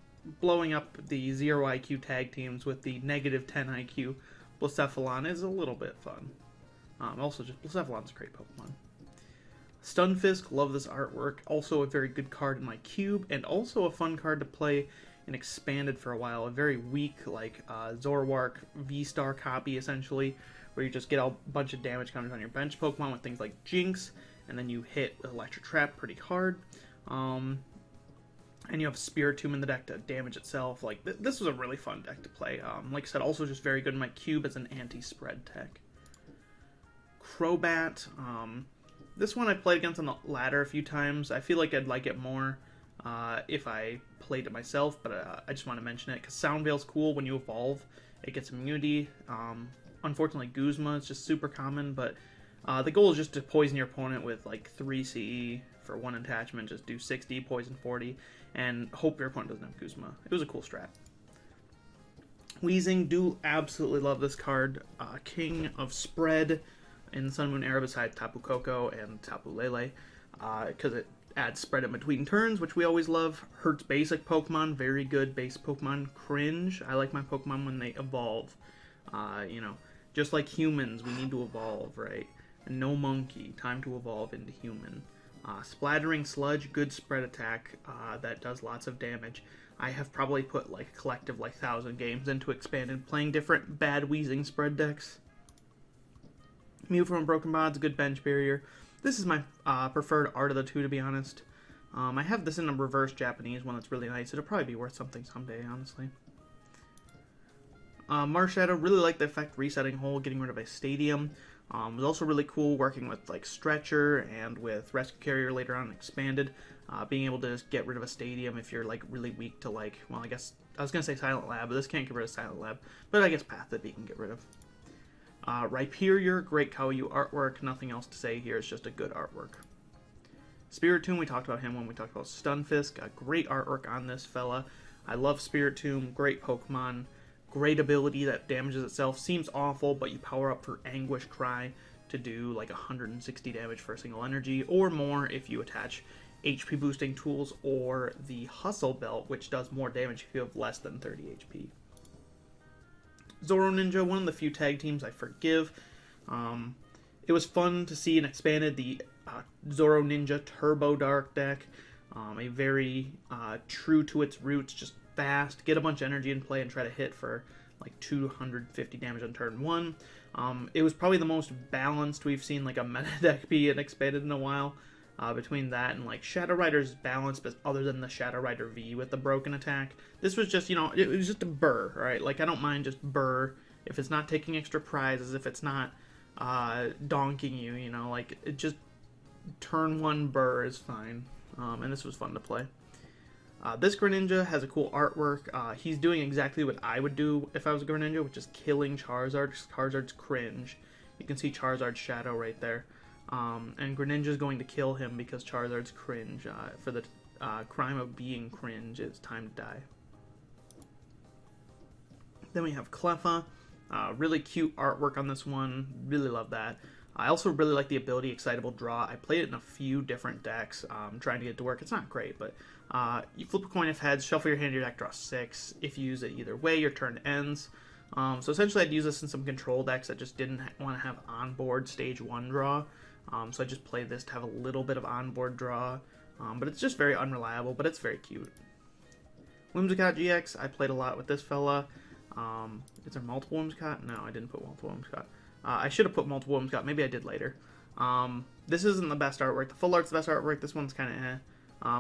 blowing up the 0 IQ tag teams with the negative 10 IQ Blacephalon is a little bit fun. Also, just Blacephalon's a great Pokemon. Stunfisk, love this artwork. Also a very good card in my cube, and also a fun card to play in Expanded for a while. A very weak, like, Zoroark V-Star copy, essentially, where you just get a bunch of damage counters on your bench Pokemon with things like Jinx, and then you hit Electric Trap pretty hard. And you have Spiritomb in the deck to damage itself. Like, this was a really fun deck to play. Like I said, also just very good in my cube as an anti-spread tech. Crobat. This one I played against on the ladder a few times. I feel like I'd like it more if I played it myself, but I just want to mention it, because Sound Veil's cool. When you evolve, it gets immunity. Unfortunately, Guzma is just super common, but the goal is just to poison your opponent with like 3 CE for 1 attachment, just do 60, poison 40, and hope your opponent doesn't have Guzma. It was a cool strat. Weezing, do absolutely love this card. King of Spread in the Sun Moon era besides Tapu Koko and Tapu Lele, because it adds spread in between turns, which we always love. Hurts basic Pokemon, very good base Pokemon. Cringe, I like my Pokemon when they evolve. You know, just like humans, we need to evolve, right? And no monkey, time to evolve into human. Splattering Sludge, good spread attack that does lots of damage. I have probably put like a collective like 1,000 games into Expanded playing different bad Weezing spread decks. Mew from Broken Bonds, good bench barrier. This is my preferred art of the two, to be honest. I have this in a reverse Japanese one that's really nice. It'll probably be worth something someday, honestly. Marshadow, really like the effect resetting hole, getting rid of a stadium. It was also really cool working with like Stretcher and with Rescue Carrier later on expanded. Being able to just get rid of a stadium if you're like really weak to like, well, I guess I was gonna say Silent Lab, but this can't get rid of Silent Lab. But I guess Pathid you can get rid of. Rhyperior, great Kawaii artwork. Nothing else to say here. It's just a good artwork. Spiritomb, we talked about him when we talked about Stunfisk. Great artwork on this fella. I love Spiritomb. Great Pokemon. Great ability that damages itself. Seems awful, but you power up for Anguish Cry to do like 160 damage for a single energy, or more if you attach HP boosting tools or the Hustle Belt, which does more damage if you have less than 30 HP. Zoro Ninja, one of the few tag teams I forgive. It was fun to see and expanded the Zoro Ninja Turbo Dark deck. A very true to its roots, just fast, get a bunch of energy in play and try to hit for like 250 damage on turn 1. It was probably the most balanced we've seen like a meta deck be expanded in a while. Between that and like Shadow Rider's balance, but other than the Shadow Rider V with the broken attack, this was just, you know, it was just a burr, right? Like, I don't mind just burr if it's not taking extra prizes, if it's not donking you, you know, like, it just turn 1 burr is fine. And this was fun to play. This Greninja has a cool artwork. He's doing exactly what I would do if I was a Greninja, which is killing Charizard. Charizard's cringe. You can see Charizard's shadow right there. And Greninja's going to kill him because Charizard's cringe. For the crime of being cringe, it's time to die. Then we have Cleffa. Really cute artwork on this one. Really love that. I also really like the ability Excitable Draw. I played it in a few different decks, trying to get it to work. It's not great, but you flip a coin of heads, shuffle your hand to your deck, draw 6. If you use it either way, your turn ends. So essentially I'd use this in some control decks that just didn't want to have onboard stage 1 draw. So I just played this to have a little bit of onboard draw. But it's just very unreliable, but it's very cute. Whimsicott GX, I played a lot with this fella. Is there multiple Whimsicott? No, I didn't put multiple Whimsicott. I should have put multiple Whimsicott. Maybe I did later. This isn't the best artwork. The full art's the best artwork. This one's kind of eh.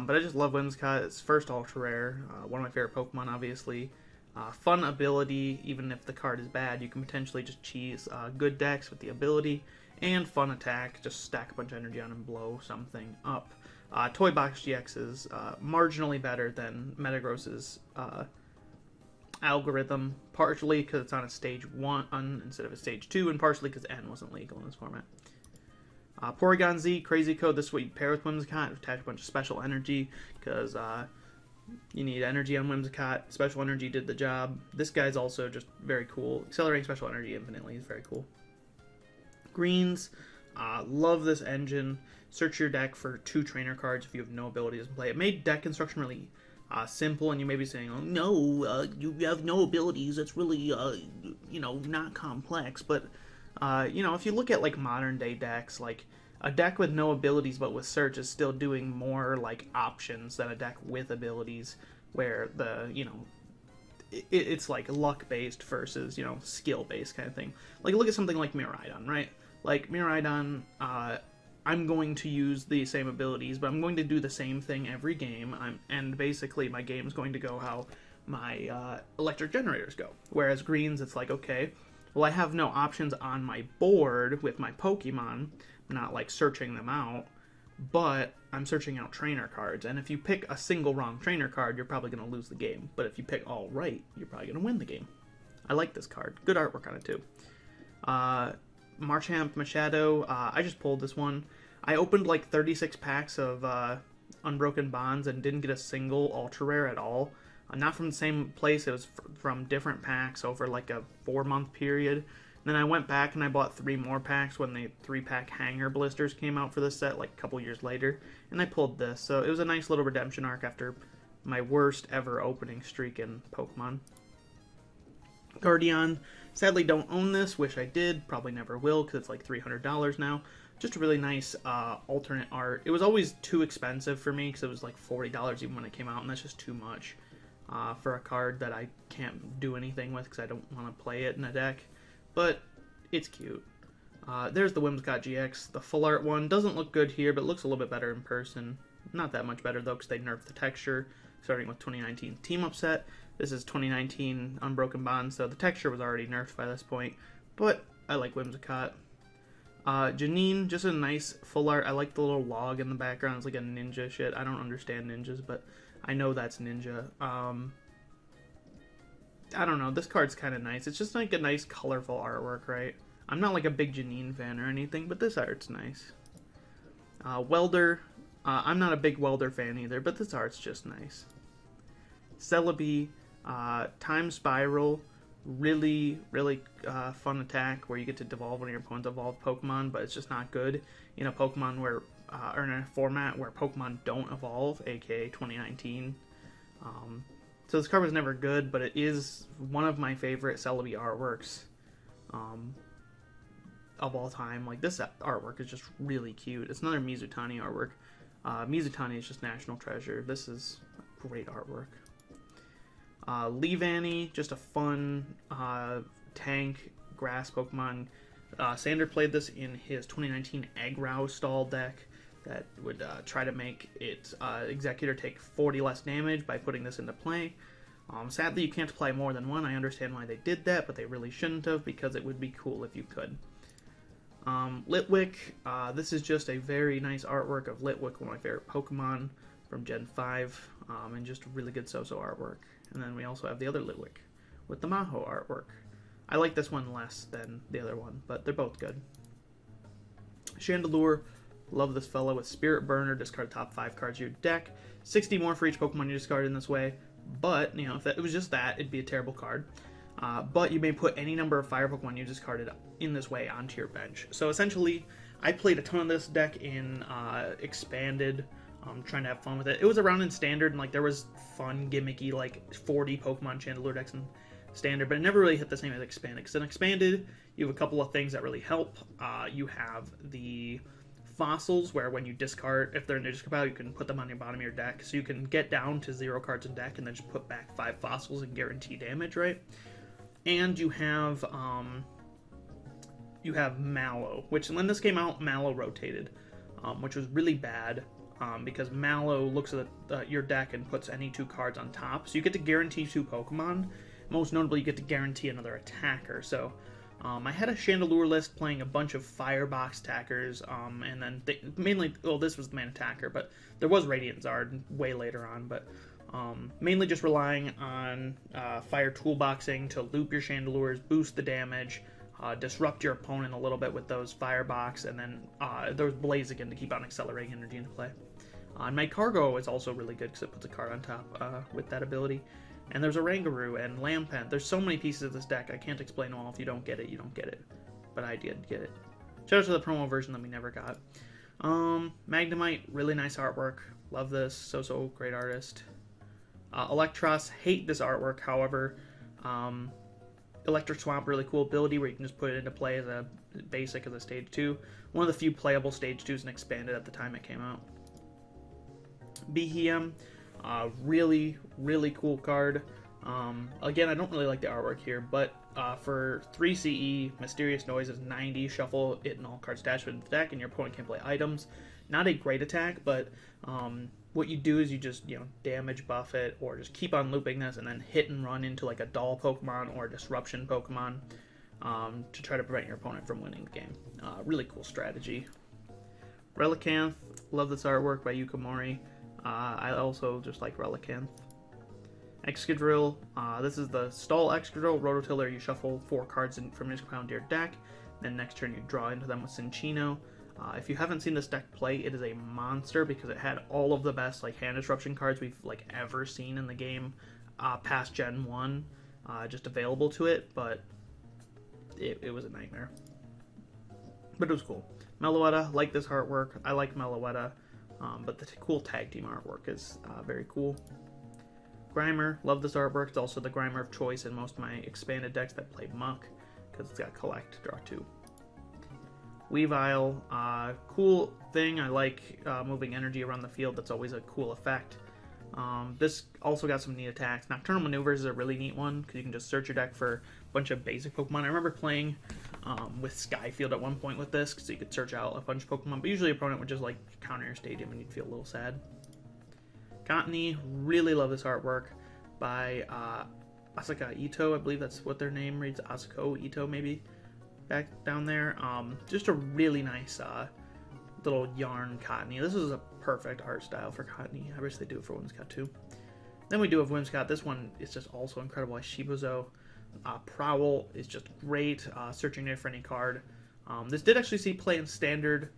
But I just love Whimsicott. It's first ultra rare. One of my favorite Pokemon, obviously. Fun ability. Even if the card is bad, you can potentially just cheese good decks with the ability. And fun attack. Just stack a bunch of energy on and blow something up. Toy Box GX is marginally better than Metagross's algorithm, partially because it's on a stage 1 instead of a stage 2, and partially because N wasn't legal in this format. Porygon Z, Crazy Code, this is what you pair with Whimsicott, attach a bunch of special energy, because you need energy on Whimsicott. Special energy did the job. This guy's also just very cool. Accelerating special energy infinitely is very cool. Greens, love this engine. Search your deck for 2 trainer cards if you have no abilities to play. It made deck construction really simple, and you may be saying, oh no, you have no abilities, it's really, you know, not complex, but, you know, if you look at, like, modern day decks, like, a deck with no abilities but with search is still doing more, like, options than a deck with abilities, where the, you know, it's, like, luck-based versus, you know, skill-based kind of thing. Like, look at something like Miraidon, right? Like, Miraidon, I'm going to use the same abilities, but I'm going to do the same thing every game, and basically my game is going to go how my electric generators go. Whereas greens, it's like, okay, well, I have no options on my board with my Pokemon, I'm not like searching them out, but I'm searching out trainer cards, and if you pick a single wrong trainer card, you're probably going to lose the game, but if you pick all right, you're probably going to win the game. I like this card. Good artwork on it, too. Marchamp Machado, I just pulled this one. I opened like 36 packs of Unbroken Bonds and didn't get a single ultra rare at all. Not from the same place, it was from different packs over like a 4-month period. And then I went back and I bought 3 more packs when the 3-pack hanger blisters came out for this set like a couple years later. And I pulled this, so it was a nice little redemption arc after my worst ever opening streak in Pokemon. Guardian, sadly don't own this, wish I did, probably never will because it's like $300 now. Just a really nice alternate art. It was always too expensive for me because it was like $40 even when it came out, and that's just too much for a card that I can't do anything with because I don't want to play it in a deck. But it's cute. There's the Whimsicott GX. The full art one doesn't look good here, but looks a little bit better in person. Not that much better though because they nerfed the texture, starting with 2019 Team Up set. This is 2019 Unbroken Bonds, so the texture was already nerfed by this point. But I like Whimsicott. Janine, just a nice full art. I like the little log in the background. It's like a ninja shit. I don't understand ninjas, but I know that's ninja. I don't know. This card's kind of nice. It's just like a nice colorful artwork, right? I'm not like a big Janine fan or anything, but this art's nice. Welder. I'm not a big Welder fan either, but this art's just nice. Celebi. Time Spiral. Really fun attack where you get to devolve one of your opponent's evolved Pokemon, but it's just not good in a Pokemon where, or in a format where Pokemon don't evolve, aka 2019. So this card was never good, but it is one of my favorite Celebi artworks of all time. Like, this artwork is just really cute. It's another Mizutani artwork. Mizutani is just national treasure. This is great artwork. Leavanny, just a fun tank grass Pokemon. Sander played this in his 2019 Aggro stall deck that would try to make its Executor take 40 less damage by putting this into play. Sadly, you can't play more than one. I understand why they did that, but they really shouldn't have, because it would be cool if you could. Litwick, this is just a very nice artwork of Litwick, one of my favorite Pokemon from Gen 5, and just really good so-so artwork. And then we also have the other Litwick with the Maho artwork. I like this one less than the other one, but they're both good. Chandelure, love this fella with Spirit Burner. Discard top 5 cards of your deck. 60 more for each Pokemon you discard in this way. But, you know, if it was just that, it'd be a terrible card. But you may put any number of fire Pokemon you discarded in this way onto your bench. So essentially, I played a ton of this deck in Expanded, trying to have fun with it. It was around in Standard, and like there was fun, gimmicky, like 40 Pokemon Chandelure decks in Standard, but it never really hit the same as Expanded. Because in Expanded, you have a couple of things that really help. You have the fossils, where when you discard, if they're in the discard pile, you can put them on your bottom of your deck. So you can get down to 0 cards in deck and then just put back 5 fossils and guarantee damage, right? And you have Mallow, which when this came out, Mallow rotated, which was really bad, because Mallow looks at your deck and puts any 2 cards on top. So you get to guarantee 2 Pokemon. Most notably, you get to guarantee another attacker. So I had a Chandelure list playing a bunch of Firebox attackers, and then mainly, well, this was the main attacker, but there was Radiant Zard way later on, but mainly just relying on Fire Toolboxing to loop your Chandelures, boost the damage, disrupt your opponent a little bit with those Firebox, and then there was Blaziken to keep on accelerating energy into play. And my Cargo is also really good because it puts a card on top with that ability. And there's a Rangaroo and Lampent. There's so many pieces of this deck, I can't explain them all. If you don't get it, you don't get it. But I did get it. Shout out to the promo version that we never got. Magnemite, really nice artwork. Love this. So great artist. Electros, hate this artwork, however. Electric Swamp, really cool ability where you can just put it into play as a basic, as a stage 2. One of the few playable stage 2s and Expanded at the time it came out. Behem, really cool card. Again, I don't really like the artwork here, but for 3 CE, Mysterious Noise is 90, shuffle it and all cards stashed into the deck, and your opponent can play items. Not a great attack, but what you do is you just, damage buff it, or just keep on looping this, and then hit and run into like a Doll Pokemon or a Disruption Pokemon to try to prevent your opponent from winning the game. Really cool strategy. Relicanth, love this artwork by Yukamori. I also just like Relicanth. Excadrill, this is the Stall Excadrill. Rototiller, you shuffle 4 cards from your discard to your deck, then next turn you draw into them with Cinccino. If you haven't seen this deck play, it is a monster because it had all of the best hand disruption cards we've ever seen in the game past Gen 1 just available to it, but it was a nightmare. But it was cool. Meloetta, like this artwork. I like Meloetta, but the cool tag team artwork is very cool. Grimer, love this artwork. It's also the Grimer of choice in most of my expanded decks that play Muck, because it's got collect, draw 2. Weavile, cool thing. I like moving energy around the field. That's always a cool effect. This also got some neat attacks. Nocturnal Maneuvers is a really neat one because you can just search your deck for a bunch of basic Pokemon. I remember playing with Skyfield at one point with this because you could search out a bunch of Pokemon, but usually your opponent would just counter your stadium and you'd feel a little sad. Cottonee, really love this artwork by Asaka Ito. I believe that's what their name reads. Asako Ito, maybe. back down there. Just a really nice little yarn Cottony. This is a perfect art style for Cottony. I wish they do it for Whimsicott too. Then we do have Whimsicott. This one is just also incredible. Shibuzo. Prowl is just great. Searching there for any card. This did actually see play in Standard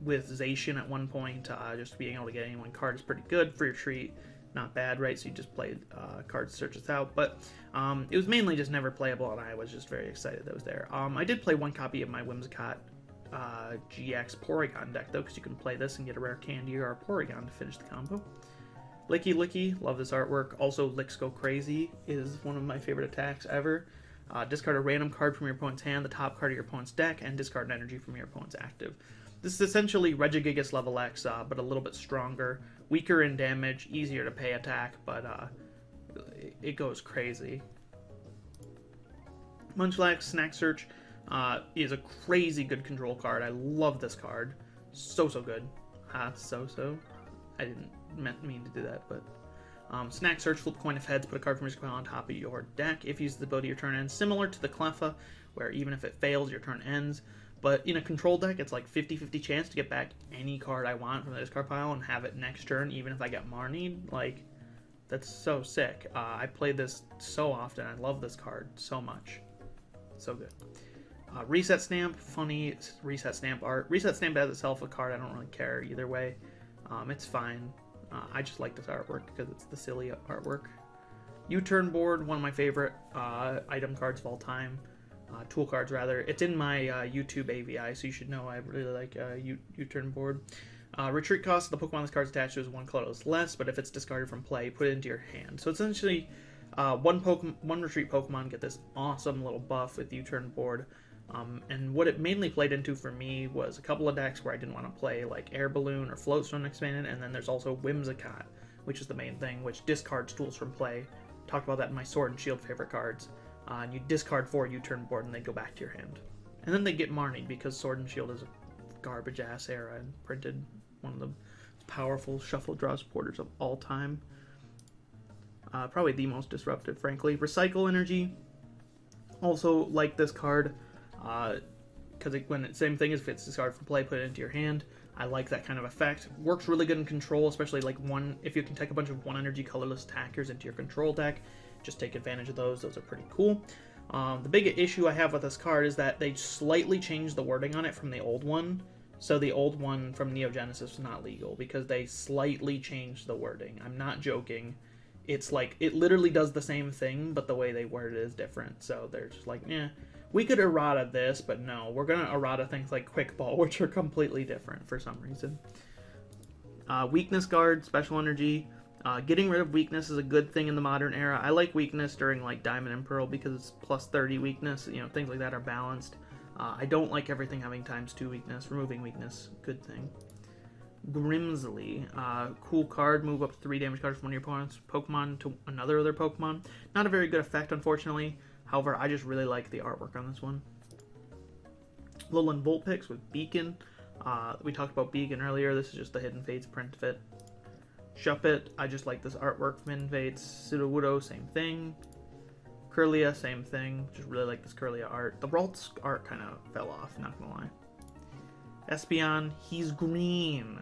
with Zacian at one point. Just being able to get any one card is pretty good for your treat. Not bad, right? So you just played cards to search this out. But it was mainly just never playable, and I was just very excited that it was there. I did play one copy of my Whimsicott GX Porygon deck, though, because you can play this and get a rare candy or a Porygon to finish the combo. Licky Licky, love this artwork. Also, Licks Go Crazy is one of my favorite attacks ever. Discard a random card from your opponent's hand, the top card of your opponent's deck, and discard an energy from your opponent's active. This is essentially Regigigas level X, but a little bit stronger. Weaker in damage, easier to pay attack, but it goes crazy. Munchlax Snack Search is a crazy good control card. I love this card. So good. So. I didn't mean to do that, but... Snack Search, flip a coin of heads, put a card from your pile on top of your deck. If you use the ability, your turn ends. Similar to the Cleffa, where even if it fails, your turn ends. But in a control deck, it's like 50-50 chance to get back any card I want from the discard pile and have it next turn, even if I get Marnied. Like, that's so sick. I play this so often. I love this card so much. So good. Reset Stamp, funny Reset Stamp art. Reset Stamp as itself a card, I don't really care either way. It's fine. I just like this artwork because it's the silly artwork. U-Turn Board, one of my favorite item cards of all time. Tool cards, rather. It's in my YouTube AVI, so you should know I really like U-Turn Board. Retreat cost, the Pokemon this card's attached to is one colorless less, but if it's discarded from play, put it into your hand. So essentially, one retreat Pokemon get this awesome little buff with U-Turn Board. And what it mainly played into for me was a couple of decks where I didn't want to play, like Air Balloon or Floatstone Expanded, and then there's also Whimsicott, which is the main thing, which discards tools from play. Talked about that in my Sword and Shield favorite cards. And you discard 4 U-Turn Board and they go back to your hand. And then they get Marnied because Sword and Shield is a garbage-ass era and printed one of the powerful shuffle draw supporters of all time. Probably the most disruptive, frankly. Recycle Energy. Also like this card. Because same thing as if it's discarded from play, put it into your hand. I like that kind of effect. Works really good in control, especially like if you can take a bunch of 1 energy colorless attackers into your control deck. Just take advantage of those. Those are pretty cool. The big issue I have with this card is that they slightly changed the wording on it from the old one. So the old one from Neo Genesis was not legal because they slightly changed the wording. I'm not joking. It's like, it literally does the same thing, but the way they word it is different. So they're just like, we could errata this, but no, we're going to errata things like Quick Ball, which are completely different for some reason. Weakness Guard, Special Energy. Getting rid of weakness is a good thing in the modern era. I like weakness during like Diamond and Pearl because it's plus 30 weakness. You know, things like that are balanced. I don't like everything having ×2 weakness. Removing weakness, good thing. Grimsley, cool card. Move up to 3 damage cards from one of your opponent's Pokemon to another other Pokemon. Not a very good effect, unfortunately. However, I just really like the artwork on this one. Lowland Vulpix with Beacon. We talked about Beacon earlier. This is just the Hidden Fates print of it. Shuppet, I just like this artwork from Hidden Fates. Sudowoodo, same thing. Kirlia, same thing. Just really like this Kirlia art. The Ralts art kind of fell off, not gonna lie. Espeon, he's green.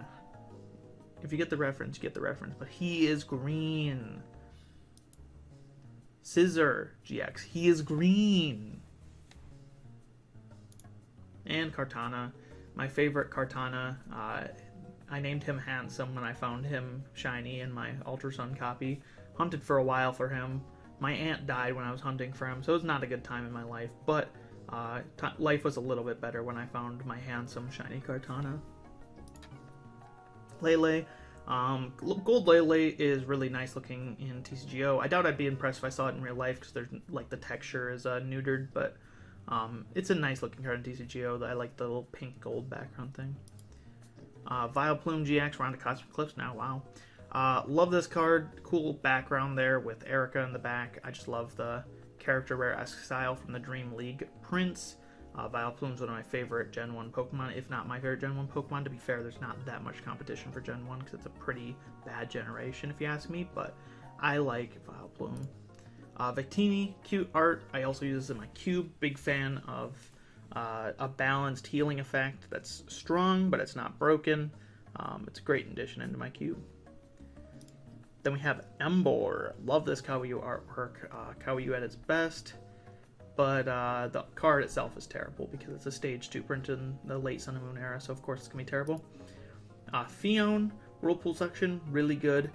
If you get the reference, you get the reference. But he is green. Scizor GX, he is green. And Kartana, my favorite Kartana. I named him Handsome when I found him shiny in my Ultra Sun copy. Hunted for a while for him. My aunt died when I was hunting for him, so it was not a good time in my life. But life was a little bit better when I found my handsome shiny Kartana. Lele. Gold Lele is really nice looking in TCGO. I doubt I'd be impressed if I saw it in real life because there's like the texture is neutered, but it's a nice looking card in TCGO. I like the little pink gold background thing. Vileplume GX, we're on to Cosmic Eclipse now, wow. Love this card, cool background there with Erica in the back. I just love the character rare-esque style from the Dream League prints. Vileplume's one of my favorite Gen 1 Pokemon, if not my favorite Gen 1 Pokemon. To be fair, there's not that much competition for Gen 1 because it's a pretty bad generation if you ask me, but I like Vileplume. Victini, cute art. I also use this in my cube. Big fan of a balanced healing effect that's strong, but it's not broken. It's a great addition into my cube. Then we have Embor. Love this Kawaii artwork. Kawaii at its best, but the card itself is terrible because it's a stage 2 printed in the late Sun and Moon era, so of course it's going to be terrible. Fion, Whirlpool section, really good.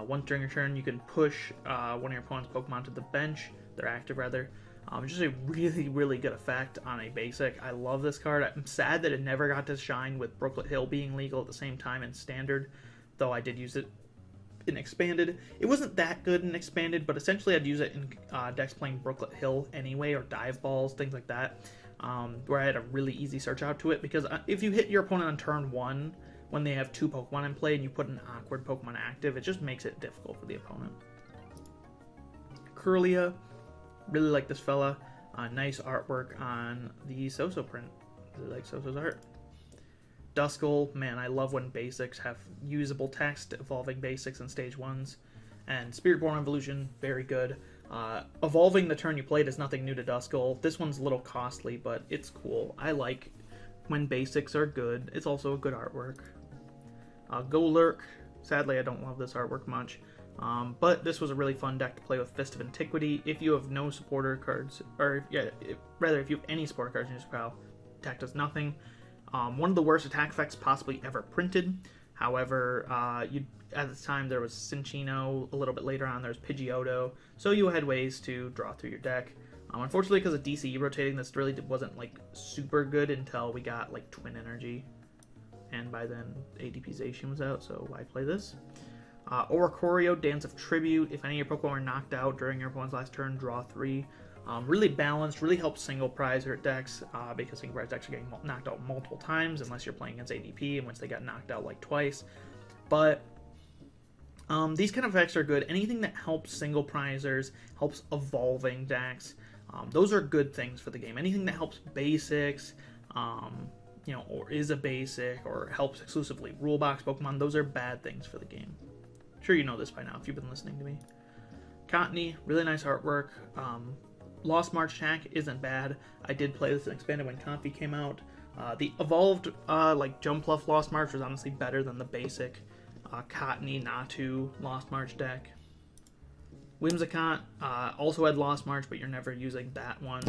Once during your turn, you can push one of your opponent's Pokemon to the bench. They're active, rather. Just a really, really good effect on a basic. I love this card. I'm sad that it never got to shine with Brooklet Hill being legal at the same time in Standard, though I did use it in Expanded. It wasn't that good in Expanded, but essentially I'd use it in decks playing Brooklet Hill anyway, or Dive Balls, things like that, where I had a really easy search out to it, because if you hit your opponent on turn 1, when they have 2 Pokemon in play and you put an awkward Pokemon active, it just makes it difficult for the opponent. Curlia, really like this fella. Nice artwork on the Soso print. Really like Soso's art. Duskull, man, I love when basics have usable text, evolving basics in stage 1s. And Spiritborn Evolution, very good. Evolving the turn you played is nothing new to Duskull. This one's a little costly, but it's cool. I like when basics are good. It's also a good artwork. Golurk, sadly I don't love this artwork much, but this was a really fun deck to play with Fist of Antiquity. If you have no supporter cards, or rather if you have any supporter cards in your pile, attack does nothing. One of the worst attack effects possibly ever printed. However, at the time there was Cinccino, a little bit later on there's Pidgeotto, so you had ways to draw through your deck. Unfortunately, because of DCE rotating, this really wasn't like super good until we got like Twin Energy, and by then ADPization was out, so why play this? Oricorio, Dance of Tribute. If any of your Pokemon are knocked out during your opponent's last turn, draw 3. Really balanced, really helps single prizer decks, because single prize decks are getting knocked out multiple times, unless you're playing against ADP, in which they got knocked out like twice. But these kind of effects are good. Anything that helps single prizers, helps evolving decks, those are good things for the game. Anything that helps basics, or is a basic, or helps exclusively rule box Pokemon, those are bad things for the game. I'm sure you know this by now if you've been listening to me. Cottony, really nice artwork. Lost March Tack isn't bad. I did play this in Expanded when Comfy came out. The evolved Jumpluff Lost March was honestly better than the basic Cottony Natu Lost March deck. Whimsicott also had Lost March, but you're never using that one.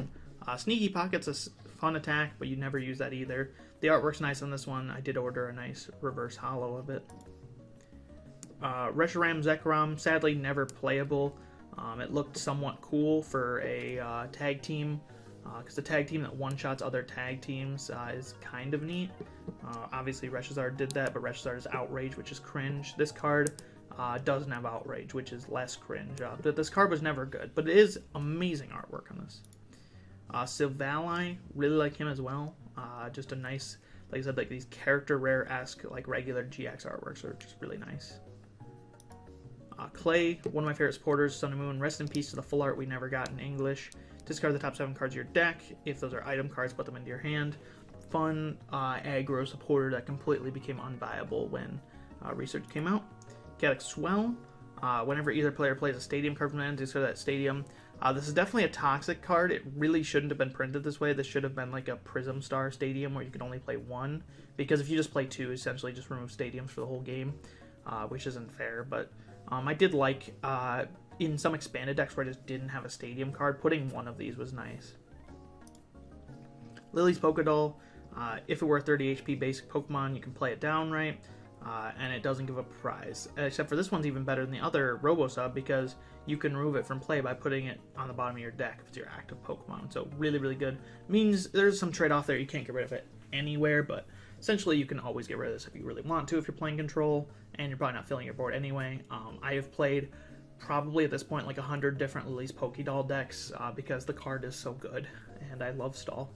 Sneaky Pocket's a fun attack, but you never use that either. The artwork's nice on this one. I did order a nice reverse holo of it. Reshiram Zekrom, sadly never playable. It looked somewhat cool for a tag team, because the tag team that one-shots other tag teams is kind of neat. Obviously Reshizard did that, but Reshizard is Outrage, which is cringe. This card doesn't have Outrage, which is less cringe. But this card was never good, but it is amazing artwork on this. Silvally, really like him as well. Just a nice, like I said, like these character rare-esque, like regular GX artworks are just really nice. Clay, one of my favorite supporters, Sun and Moon. Rest in peace to the full art we never got in English. Discard the top 7 cards of your deck. If those are item cards, put them into your hand. Fun aggro supporter that completely became unviable when Research came out. Gaddock Swell. Whenever either player plays a stadium card from the end, discard that stadium. This is definitely a toxic card. It really shouldn't have been printed this way. This should have been like a Prism Star Stadium where you could only play 1. Because if you just play 2, essentially just remove stadiums for the whole game, which isn't fair. But I did like, in some expanded decks where I just didn't have a stadium card, putting one of these was nice. Lily's Pokédoll. If it were a 30 HP basic Pokemon, you can play it down right. And it doesn't give a prize. Except for this one's even better than the other Robo-Sub, because you can remove it from play by putting it on the bottom of your deck if it's your active Pokemon. So really, really good. Means there's some trade-off there. You can't get rid of it anywhere, but essentially you can always get rid of this if you really want to, if you're playing Control, and you're probably not filling your board anyway. I have played probably at this point like 100 different Lily's Pokédoll decks, because the card is so good, and I love Stall.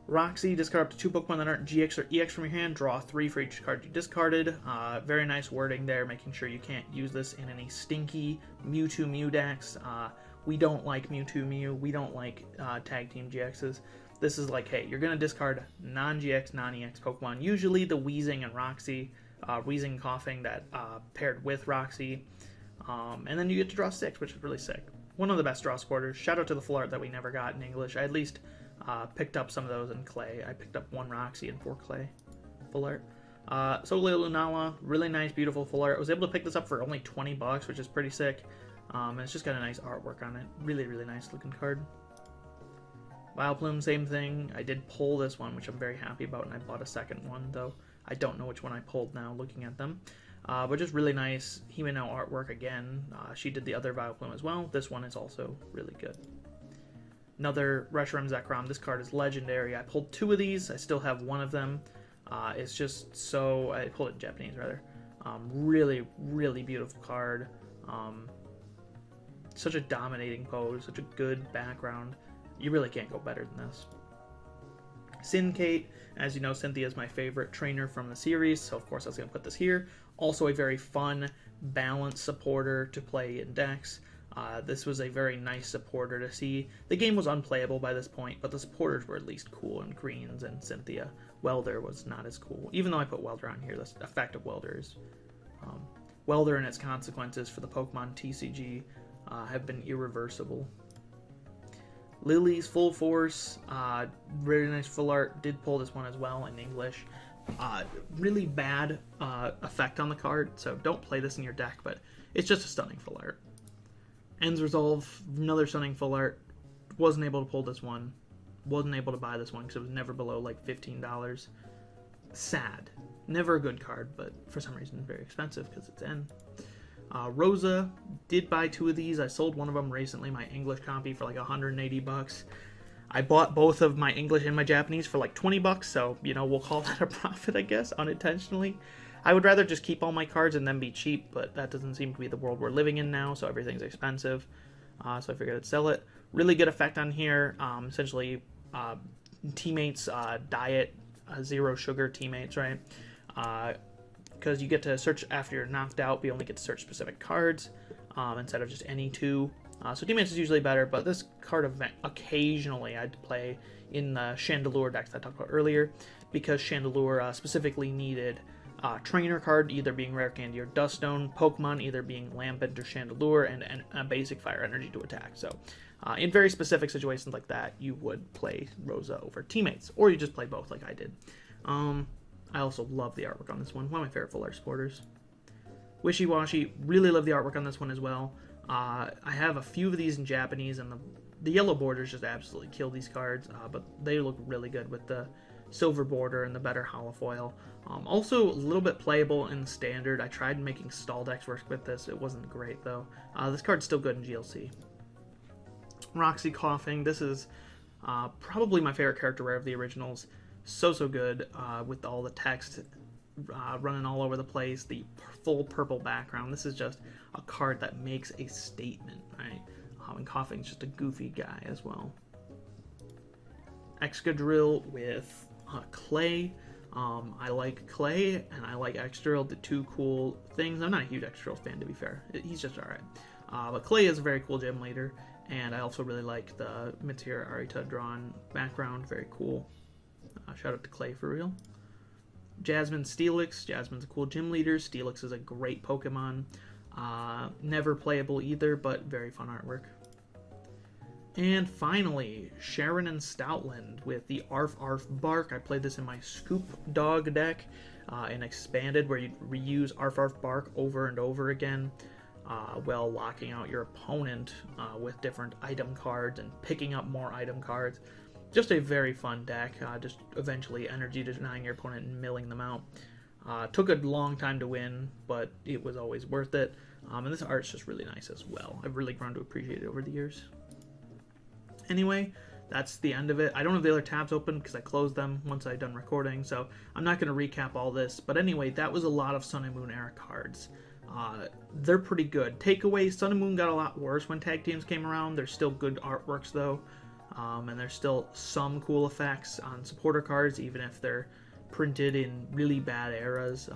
Roxy, discard up to 2 Pokemon that aren't GX or EX from your hand. Draw 3 for each card you discarded. Very nice wording there, making sure you can't use this in any stinky Mewtwo Mew decks. We don't like Mewtwo Mew. We don't like Tag Team GXs. This is like, hey, you're going to discard non-GX, non-EX Pokemon. Usually the Weezing and Roxy. Weezing Coughing that paired with Roxy. And then you get to draw 6, which is really sick. one of the best draw supporters. Shout out to the full art that we never got in English. I at least picked up some of those in clay. I picked up 1 Roxy and 4 clay full art. Soleil Lunala, really nice, beautiful full art. I was able to pick this up for only $20, which is pretty sick. And it's just got a nice artwork on it. Really, really nice looking card. Vileplume, same thing. I did pull this one, which I'm very happy about, and I bought a second one, though I don't know which one I pulled now looking at them. But just really nice Himeno artwork again. She did the other Vileplume as well. This one is also really good. Another Reshiram Zekrom. This card is legendary. I pulled 2 of these. I still have 1 of them. It's just so... I pulled it in Japanese, rather. Really, really beautiful card. Such a dominating pose. Such a good background. You really can't go better than this. Syncate. As you know, Cynthia is my favorite trainer from the series, so of course I was going to put this here. Also a very fun, balanced supporter to play in decks. This was a very nice supporter to see. The game was unplayable by this point, but the supporters were at least cool, and Greens and Cynthia. Welder was not as cool. Even though I put Welder on here, the effect of Welder is... Welder and its consequences for the Pokemon TCG have been irreversible. Lily's Full Force, really nice full art. Did pull this one as well in English. Really bad effect on the card, so don't play this in your deck, but it's just a stunning full art. Ends Resolve, another stunning full art. Wasn't able to pull this one. Wasn't able to buy this one because it was never below like $15. Sad. Never a good card, but for some reason very expensive because it's N. Rosa, did buy 2 of these. I sold one of them recently, my English copy, for like $180. I bought both of my English and my Japanese for like $20, so, you know, we'll call that a profit, I guess, unintentionally. I would rather just keep all my cards and then be cheap, but that doesn't seem to be the world we're living in now, so everything's expensive. So I figured I'd sell it. Really good effect on here. Essentially, teammates diet, 0 sugar teammates, right? Because you get to search after you're knocked out, but you only get to search specific cards instead of just any 2. So teammates is usually better, but this card event occasionally I'd play in the Chandelure decks that I talked about earlier, because Chandelure specifically needed trainer card either being Rare Candy or Duststone, Pokemon either being Lampent or Chandelure, and a basic Fire Energy to attack. So in very specific situations like that, you would play Rosa over teammates, or you just play both like I did. I also love the artwork on this one. One of my favorite full art supporters. Wishy Washy, really love the artwork on this one as well. I have a few of these in Japanese, and the yellow borders just absolutely kill these cards, but they look really good with the silver border and the better holofoil. Also a little bit playable in standard. I tried making stall decks work with this. It wasn't great though. This card's still good in GLC. Roxy Coughing. This is probably my favorite character rare of the originals. So good with all the text running all over the place, the full purple background. This is just a card that makes a statement, right? And Coughing's just a goofy guy as well. Excadrill with Clay. I like Clay and I like Excadrill, the 2 cool things. I'm not a huge Excadrill fan, to be fair. He's just alright. But Clay is a very cool gym leader, and I also really like the Meteor Arita drawn background. Very cool. Shout out to Clay for real. Jasmine Steelix. Jasmine's a cool gym leader. Steelix is a great Pokemon. Never playable either, but very fun artwork. And finally, Sharon and Stoutland with the Arf Arf Bark. I played this in my Scoop Dog deck in Expanded, where you reuse Arf Arf Bark over and over again while locking out your opponent with different item cards and picking up more item cards. Just a very fun deck, just eventually energy denying your opponent and milling them out. Took a long time to win, but it was always worth it. And this art's just really nice as well. I've really grown to appreciate it over the years. Anyway, that's the end of it. I don't have the other tabs open because I closed them once I'd done recording, so I'm not going to recap all this. But anyway, that was a lot of Sun and Moon era cards. They're pretty good. Takeaway, Sun and Moon got a lot worse when tag teams came around. There's still good artworks though. And there's still some cool effects on supporter cards, even if they're printed in really bad eras.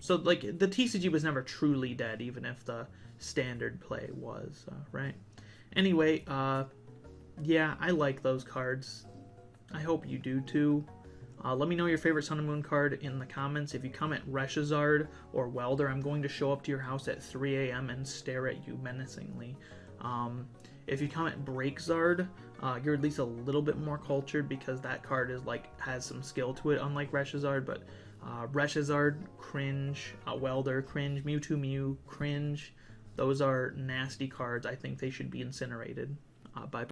So, like, the TCG was never truly dead, even if the standard play was, right? Anyway, yeah, I like those cards. I hope you do, too. Let me know your favorite Sun and Moon card in the comments. If you comment Reshazard or Welder, I'm going to show up to your house at 3 a.m. and stare at you menacingly. If you comment Breakzard, you're at least a little bit more cultured because that card is has some skill to it, unlike Reshazard. But Reshazard, cringe. Welder, cringe. Mewtwo, Mew, cringe. Those are nasty cards. I think they should be incinerated by